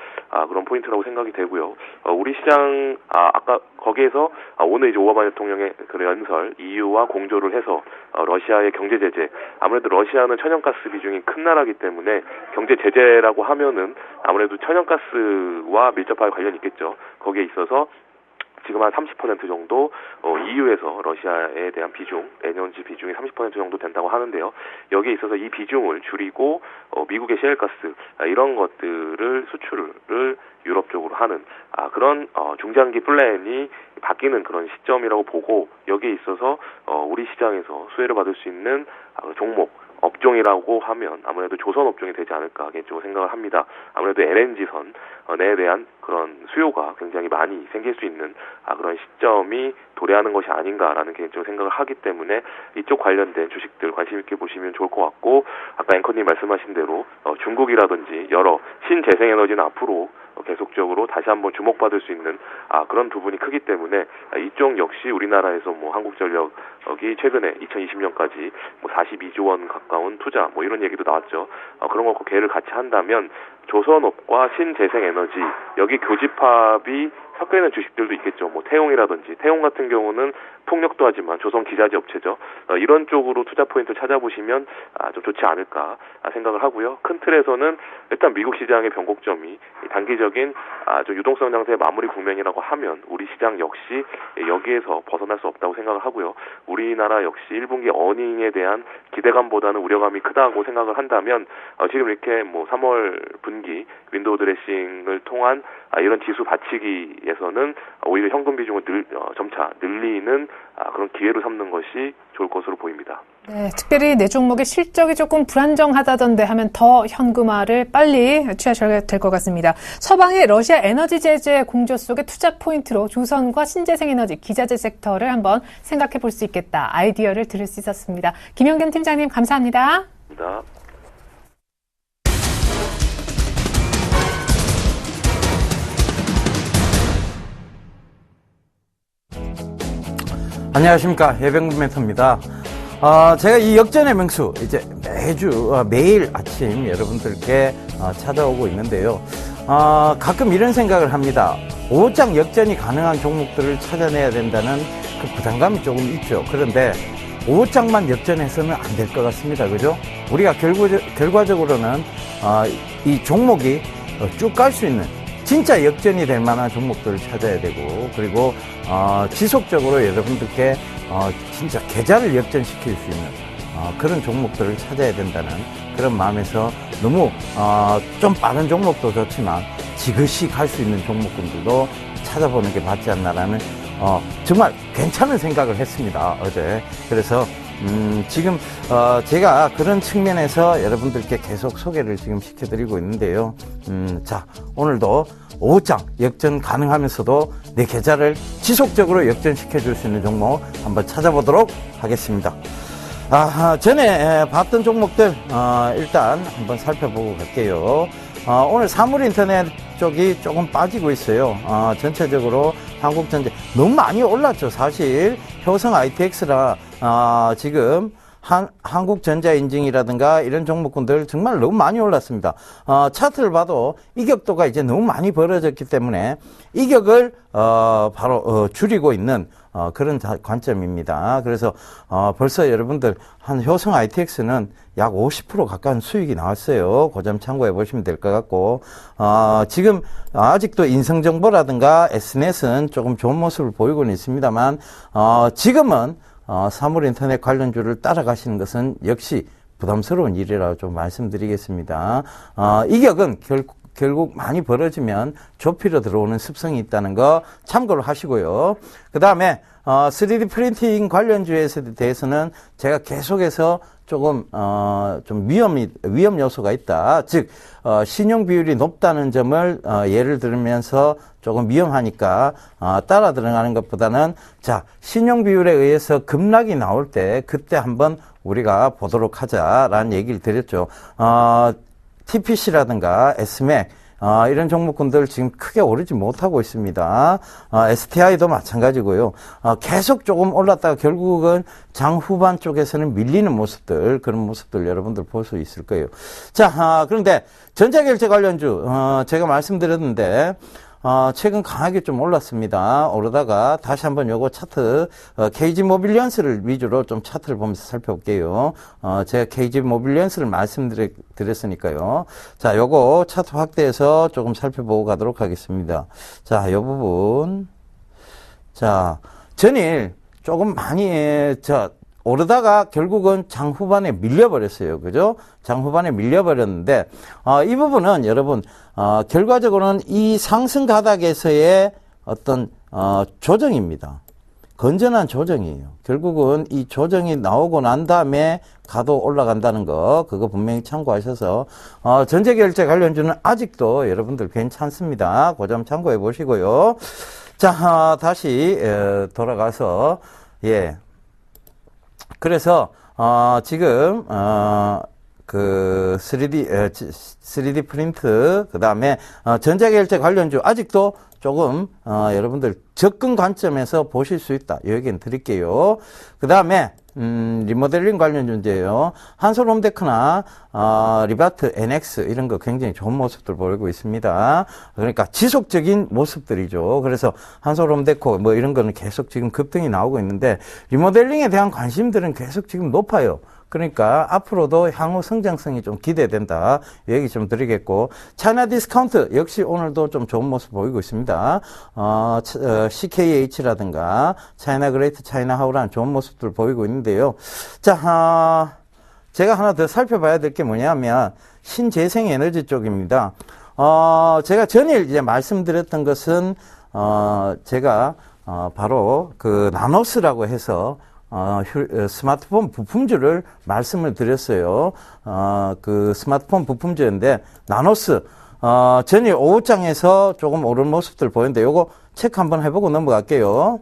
Speaker 3: 그런 포인트라고 생각이 되고요. 우리 시장 아까 거기에서 오늘 이제 오바마 대통령의 그 연설 EU와 공조를 해서 러시아의 경제 제재, 아무래도 러시아는 천연가스 비중이 큰 나라이기 때문에 경제 제재라고 하면은 아무래도 천연가스와 밀접하게 관련이 있겠죠. 거기에 있어서 지금 한 30% 정도 EU에서 러시아에 대한 비중, 에너지 비중이 30% 정도 된다고 하는데요. 여기에 있어서 이 비중을 줄이고 미국의 셰일가스 이런 것들을 수출을 유럽 쪽으로 하는 그런 중장기 플랜이 바뀌는 그런 시점이라고 보고, 여기에 있어서 우리 시장에서 수혜를 받을 수 있는 종목 업종이라고 하면 아무래도 조선 업종이 되지 않을까 개인적으로 생각을 합니다. 아무래도 LNG선에 대한 그런 수요가 굉장히 많이 생길 수 있는 그런 시점이 도래하는 것이 아닌가라는 개인적으로 생각을 하기 때문에 이쪽 관련된 주식들 관심 있게 보시면 좋을 것 같고, 아까 앵커님 말씀하신 대로 중국이라든지 여러 신재생에너지는 앞으로 계속적으로 다시 한번 주목받을 수 있는 그런 부분이 크기 때문에 이쪽 역시 우리나라에서 한국전력이 최근에 2020년까지 42조 원 가까운 투자 이런 얘기도 나왔죠. 그런 것과 계획을 같이 한다면 조선업과 신재생에너지 여기 교집합이 섞여 있는 주식들도 있겠죠. 태용이라든지, 태용 같은 경우는 폭력도 하지만 조선 기자재 업체죠. 이런 쪽으로 투자 포인트 찾아보시면 좀 좋지 않을까 생각을 하고요. 큰 틀에서는 일단 미국 시장의 변곡점이 단기적인 좀 유동성 장세의 마무리 국면이라고 하면 우리 시장 역시 여기에서 벗어날 수 없다고 생각을 하고요. 우리나라 역시 1분기 어닝에 대한 기대감보다는 우려감이 크다고 생각을 한다면 지금 이렇게 3월 분기 윈도우 드레싱을 통한 이런 지수 받치기에서는 오히려 현금 비중을 점차 늘리는 그런 기회로 삼는 것이 좋을 것으로 보입니다.
Speaker 2: 네, 특별히 내 종목의 실적이 조금 불안정하다던데 하면 더 현금화를 빨리 취하셔야 될 것 같습니다. 서방의 러시아 에너지 제재 공조 속의 투자 포인트로 조선과 신재생에너지, 기자재 섹터를 한번 생각해 볼 수 있겠다. 아이디어를 들을 수 있었습니다. 김영겸 팀장님 감사합니다.
Speaker 3: 감사합니다.
Speaker 8: 안녕하십니까. 예병군 멘토입니다. 제가 이 역전의 명수, 이제 매일 아침 여러분들께 찾아오고 있는데요. 가끔 이런 생각을 합니다. 5장 역전이 가능한 종목들을 찾아내야 된다는 그 부담감이 조금 있죠. 그런데 5장만 역전해서는 안 될 것 같습니다. 그죠? 우리가 결과적으로는, 이 종목이 쭉 갈 수 있는 진짜 역전이 될 만한 종목들을 찾아야 되고, 그리고 지속적으로 여러분들께 진짜 계좌를 역전시킬 수 있는 그런 종목들을 찾아야 된다는 그런 마음에서 너무 좀 빠른 종목도 좋지만 지그시 갈 수 있는 종목군들도 찾아보는 게 맞지 않나라는 정말 괜찮은 생각을 했습니다, 어제. 그래서 지금 제가 그런 측면에서 여러분들께 계속 소개를 지금 시켜드리고 있는데요. 자, 오늘도 5장 역전 가능하면서도 내 계좌를 지속적으로 역전시켜줄 수 있는 종목 한번 찾아보도록 하겠습니다. 전에 봤던 종목들 일단 한번 살펴보고 갈게요. 오늘 사물인터넷 쪽이 조금 빠지고 있어요. 전체적으로 한국전자 너무 많이 올랐죠. 사실 효성 ITX라 지금 한국전자인증이라든가 이런 종목군들 정말 너무 많이 올랐습니다. 차트를 봐도 이격도가 이제 너무 많이 벌어졌기 때문에 이격을 바로 줄이고 있는 그런 관점입니다. 그래서 벌써 여러분들 한 효성 ITX는 약 50% 가까운 수익이 나왔어요. 그 점 참고해 보시면 될 것 같고, 지금 아직도 인성정보라든가 SNS는 조금 좋은 모습을 보이고는 있습니다만, 지금은 사물인터넷 관련주를 따라가시는 것은 역시 부담스러운 일이라고 좀 말씀드리겠습니다. 이격은 결국 많이 벌어지면 좁히려 들어오는 습성이 있다는 거 참고를 하시고요. 그 다음에 3D 프린팅 관련주에 대해서는 제가 계속해서 조금 좀 위험 요소가 있다. 즉 신용 비율이 높다는 점을 예를 들면서 조금 위험하니까 따라 들어가는 것보다는 자 신용 비율에 의해서 급락이 나올 때 그때 한번 우리가 보도록 하자라는 얘기를 드렸죠. TPC라든가 SMAC 이런 종목군들 지금 크게 오르지 못하고 있습니다. STI도 마찬가지고요. 계속 조금 올랐다가 결국은 장 후반 쪽에서는 밀리는 모습들, 그런 모습들 여러분들 볼 수 있을 거예요. 자, 그런데 전자결제 관련주, 제가 말씀드렸는데, 최근 강하게 좀 올랐습니다. 오르다가 다시 한번 요거 차트, KG 모빌리언스를 위주로 좀 차트를 보면서 살펴볼게요. 제가 KG 모빌리언스를 말씀드렸으니까요. 자, 요거 차트 확대해서 조금 살펴보고 가도록 하겠습니다. 자, 요 부분. 자, 전일 조금 많이, 오르다가 결국은 장 후반에 밀려버렸어요. 그죠? 장 후반에 밀려버렸는데, 이 부분은 여러분, 결과적으로는 이 상승 가닥에서의 어떤, 조정입니다. 건전한 조정이에요. 결국은 이 조정이 나오고 난 다음에 가도 올라간다는 거, 그거 분명히 참고하셔서, 전자결제 관련주는 아직도 여러분들 괜찮습니다. 그 점 참고해 보시고요. 자, 다시, 돌아가서, 예. 그래서 지금 그 3D 프린트 그다음에 전자결제 관련주 아직도 조금 여러분들 접근 관점에서 보실 수 있다. 이 얘기는 드릴게요. 그다음에 리모델링 관련주인데요. 한솔홈데크나 리바트 NX 이런 거 굉장히 좋은 모습들 보이고 있습니다. 그러니까 지속적인 모습들이죠. 그래서 한솔홈데코 뭐 이런 거는 계속 지금 급등이 나오고 있는데 리모델링에 대한 관심들은 계속 지금 높아요. 그러니까 앞으로도 향후 성장성이 좀 기대된다. 얘기 좀 드리겠고, 차이나 디스카운트 역시 오늘도 좀 좋은 모습 보이고 있습니다. CKH라든가 차이나 그레이트 차이나 하우라는 좋은 모습들 보이고 있는데요. 자, 제가 하나 더 살펴봐야 될 게 뭐냐면 신재생 에너지 쪽입니다. 제가 전일 이제 말씀드렸던 것은 제가 바로 그 나노스라고 해서 스마트폰 부품주를 말씀을 드렸어요. 그 스마트폰 부품주인데, 나노스, 전일 오후장에서 조금 오른 모습들 보이는데, 요거 체크 한번 해보고 넘어갈게요.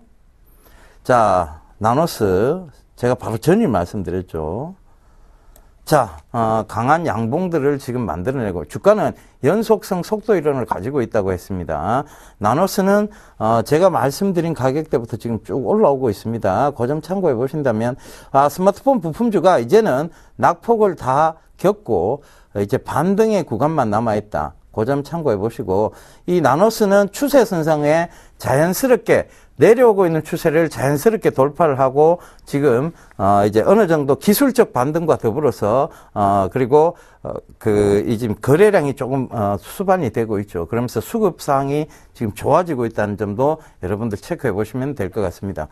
Speaker 8: 자, 나노스, 제가 바로 전일 말씀드렸죠. 자, 강한 양봉들을 지금 만들어내고, 주가는 연속성 속도 이론을 가지고 있다고 했습니다. 나노스는, 제가 말씀드린 가격대부터 지금 쭉 올라오고 있습니다. 그 점 참고해 보신다면, 스마트폰 부품주가 이제는 낙폭을 다 겪고, 이제 반등의 구간만 남아있다. 그 점 참고해 보시고, 이 나노스는 추세선상에 자연스럽게 내려오고 있는 추세를 자연스럽게 돌파를 하고 지금 이제 어느 정도 기술적 반등과 더불어서 그리고 이 지금 거래량이 조금 수반이 되고 있죠. 그러면서 수급 사항이 지금 좋아지고 있다는 점도 여러분들 체크해 보시면 될 것 같습니다.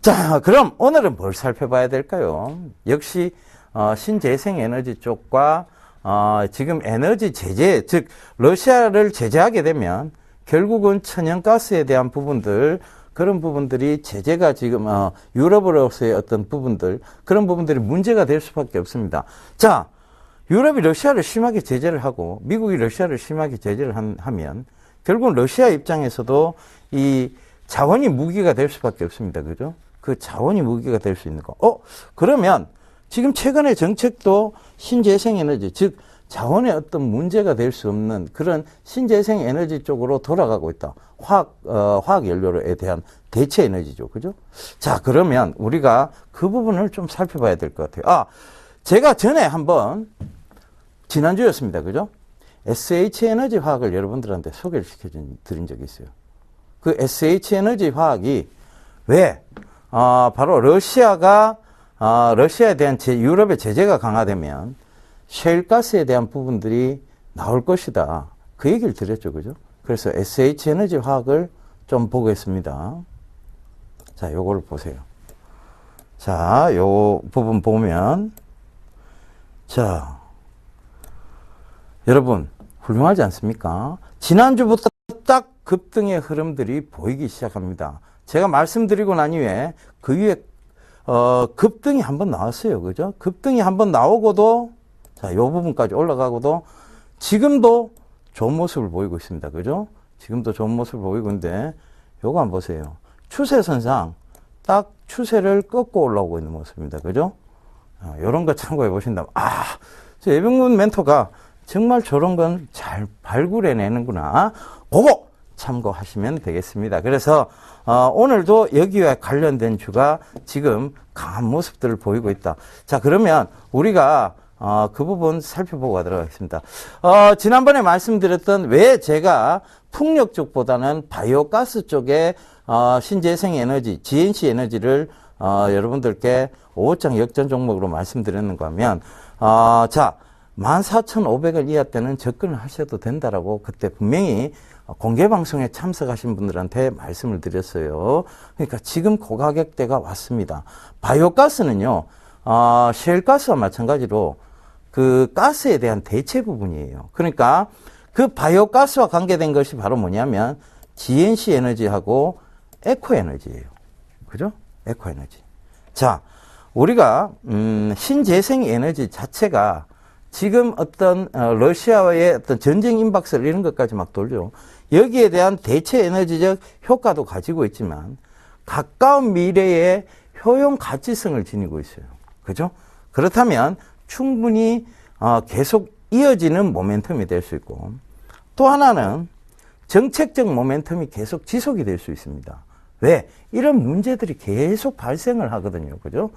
Speaker 8: 자, 그럼 오늘은 뭘 살펴봐야 될까요? 역시 신재생 에너지 쪽과 지금 에너지 제재, 즉 러시아를 제재하게 되면 결국은 천연가스에 대한 부분들, 그런 부분들이 제재가 지금 유럽으로서의 어떤 부분들, 그런 부분들이 문제가 될 수밖에 없습니다. 자, 유럽이 러시아를 심하게 제재를 하고 미국이 러시아를 심하게 제재를 하면 결국은 러시아 입장에서도 이 자원이 무기가 될 수밖에 없습니다. 그죠? 그 자원이 무기가 될 수 있는 거. 그러면 지금 최근의 정책도 신재생 에너지, 즉 자원의 어떤 문제가 될 수 없는 그런 신재생 에너지 쪽으로 돌아가고 있다. 화학 연료에 대한 대체 에너지죠. 그죠? 자, 그러면 우리가 그 부분을 좀 살펴봐야 될 것 같아요. 제가 전에 한번 지난주였습니다. 그죠? SH 에너지 화학을 여러분들한테 소개를 시켜드린 적이 있어요. 그 SH 에너지 화학이 왜, 바로 러시아에 대한 유럽의 제재가 강화되면 셰일가스에 대한 부분들이 나올 것이다. 그 얘기를 드렸죠. 그죠? 그래서 SH 에너지 화학을 좀 보겠습니다. 자, 요거를 보세요. 자, 요 부분 보면, 자, 여러분, 훌륭하지 않습니까? 지난주부터 딱 급등의 흐름들이 보이기 시작합니다. 제가 말씀드리고 난 이후에 그 위에 급등이 한번 나왔어요. 그죠? 급등이 한번 나오고도 자, 요 부분까지 올라가고도 지금도 좋은 모습을 보이고 있습니다. 그죠? 지금도 좋은 모습을 보이고 있는데 요거 한번 보세요. 추세선상 딱 추세를 꺾고 올라오고 있는 모습입니다. 그죠? 요런 거 참고해 보신다면 저 예병문 멘토가 정말 저런 건 잘 발굴해내는구나. 그거 참고하시면 되겠습니다. 그래서 오늘도 여기와 관련된 주가 지금 강한 모습들을 보이고 있다. 자, 그러면 우리가 그 부분 살펴보고 가도록 하겠습니다. 지난번에 말씀드렸던 왜 제가 풍력 쪽보다는 바이오가스 쪽에 신재생에너지, GNC 에너지를 여러분들께 5장 역전 종목으로 말씀드렸는가 하면 자, 14,500원 이하 때는 접근을 하셔도 된다라고 그때 분명히 공개방송에 참석하신 분들한테 말씀을 드렸어요. 그러니까 지금 고가격대가 왔습니다. 바이오가스는요, 셰일가스와 마찬가지로 그 가스에 대한 대체 부분이에요. 그러니까 그 바이오가스와 관계된 것이 바로 뭐냐면 GNC 에너지하고 에코에너지예요. 그죠? 에코에너지. 자, 우리가 신재생 에너지 자체가 지금 어떤 러시아와의 어떤 전쟁 임박설 이런 것까지 막 돌죠. 여기에 대한 대체 에너지적 효과도 가지고 있지만 가까운 미래에 효용 가치성을 지니고 있어요. 그죠? 그렇다면 충분히 계속 이어지는 모멘텀이 될 수 있고 또 하나는 정책적 모멘텀이 계속 지속이 될 수 있습니다. 왜? 이런 문제들이 계속 발생을 하거든요. 그죠?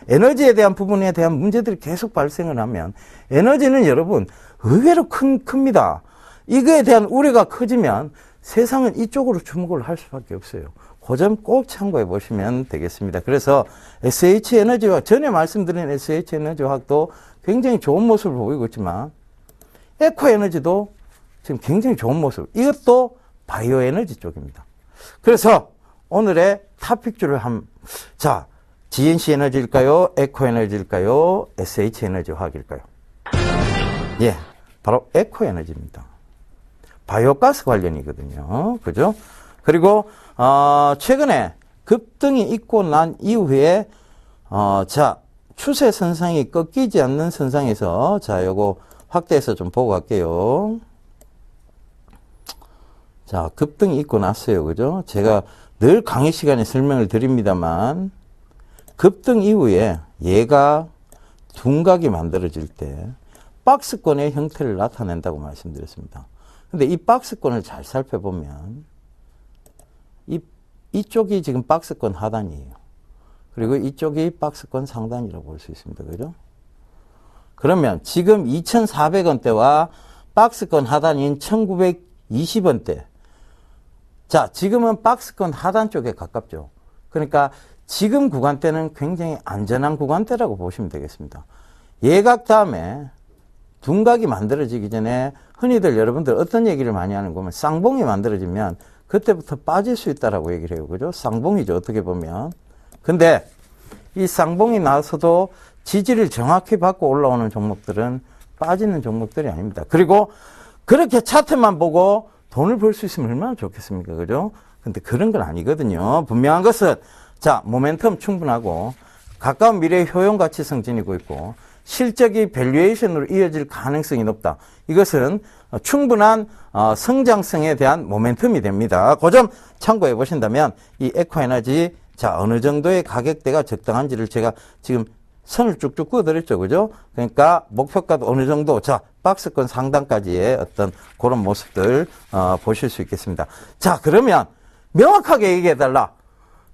Speaker 8: 에너지에 대한 부분에 대한 문제들이 계속 발생을 하면 에너지는 여러분 의외로 큽니다. 이거에 대한 우려가 커지면 세상은 이쪽으로 주목을 할 수밖에 없어요. 그 점 꼭 참고해 보시면 되겠습니다. 그래서 SH에너지화학, 전에 말씀드린 SH에너지화학도 굉장히 좋은 모습을 보이고 있지만 에코에너지도 지금 굉장히 좋은 모습. 이것도 바이오에너지 쪽입니다. 그래서 오늘의 토픽주를 자, GNC 에너지일까요? 에코에너지일까요? SH에너지화학일까요? 예, 바로 에코에너지입니다. 바이오가스 관련이거든요. 그죠? 그리고 최근에 급등이 있고 난 이후에 자, 추세 선상이 꺾이지 않는 선상에서 자, 요거 확대해서 좀 보고 갈게요. 자, 급등이 있고 났어요. 그죠? 제가 늘 강의 시간에 설명을 드립니다만 급등 이후에 얘가 둔각이 만들어질 때 박스권의 형태를 나타낸다고 말씀드렸습니다. 근데 이 박스권을 잘 살펴보면 이쪽이 지금 박스권 하단이에요. 그리고 이쪽이 박스권 상단이라고 볼 수 있습니다. 그죠? 그러면 지금 2,400원대와 박스권 하단인 1,920원대. 자, 지금은 박스권 하단 쪽에 가깝죠. 그러니까 지금 구간대는 굉장히 안전한 구간대라고 보시면 되겠습니다. 예각 다음에 둔각이 만들어지기 전에 흔히들 여러분들 어떤 얘기를 많이 하는 거면 쌍봉이 만들어지면 그때부터 빠질 수 있다라고 얘기를 해요. 그죠? 쌍봉이죠. 어떻게 보면. 근데 이 쌍봉이 나서도 지지를 정확히 받고 올라오는 종목들은 빠지는 종목들이 아닙니다. 그리고 그렇게 차트만 보고 돈을 벌 수 있으면 얼마나 좋겠습니까? 그죠? 근데 그런 건 아니거든요. 분명한 것은 자, 모멘텀 충분하고 가까운 미래의 효용 가치성 지니고 있고 실적이 밸류에이션으로 이어질 가능성이 높다. 이것은 충분한 성장성에 대한 모멘텀이 됩니다. 그 점 참고해 보신다면 이 에코에너지 자, 어느 정도의 가격대가 적당한지를 제가 지금 선을 쭉쭉 그어드렸죠. 그죠? 그러니까 목표가도 어느 정도 자, 박스권 상단까지의 어떤 그런 모습들 보실 수 있겠습니다. 자, 그러면 명확하게 얘기해달라.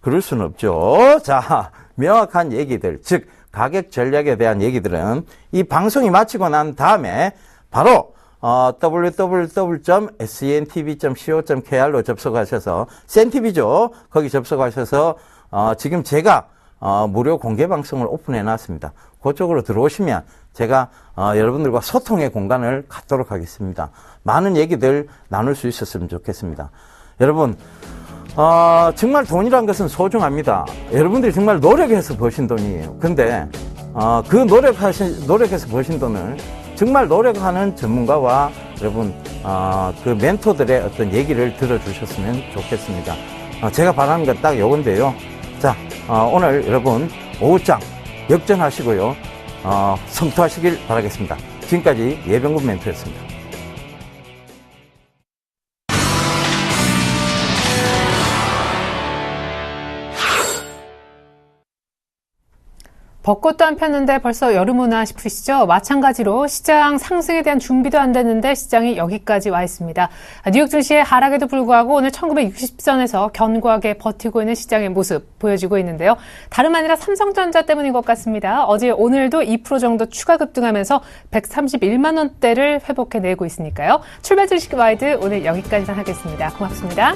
Speaker 8: 그럴 수는 없죠. 자, 명확한 얘기들, 즉 가격 전략에 대한 얘기들은 이 방송이 마치고 난 다음에 바로 www.sentv.co.kr로 접속하셔서 센티비죠. 거기 접속하셔서 지금 제가 무료 공개 방송을 오픈해 놨습니다. 그쪽으로 들어오시면 제가 여러분들과 소통의 공간을 갖도록 하겠습니다. 많은 얘기들 나눌 수 있었으면 좋겠습니다. 여러분 정말 돈이란 것은 소중합니다. 여러분들이 정말 노력해서 버신 돈이에요. 근데 그 노력해서 버신 돈을 정말 노력하는 전문가와 여러분 그 멘토들의 어떤 얘기를 들어주셨으면 좋겠습니다. 제가 바라는 건 딱 요건데요. 자, 오늘 여러분 오후장 역전하시고요. 성투하시길 바라겠습니다. 지금까지 예병군 멘토였습니다.
Speaker 2: 벚꽃도 안 폈는데 벌써 여름 오나 싶으시죠? 마찬가지로 시장 상승에 대한 준비도 안 됐는데 시장이 여기까지 와 있습니다. 뉴욕 증시의 하락에도 불구하고 오늘 1960선에서 견고하게 버티고 있는 시장의 모습 보여지고 있는데요. 다름 아니라 삼성전자 때문인 것 같습니다. 어제 오늘도 2% 정도 추가 급등하면서 131만 원대를 회복해내고 있으니까요. 출발 주식 와이드 오늘 여기까지만 하겠습니다. 고맙습니다.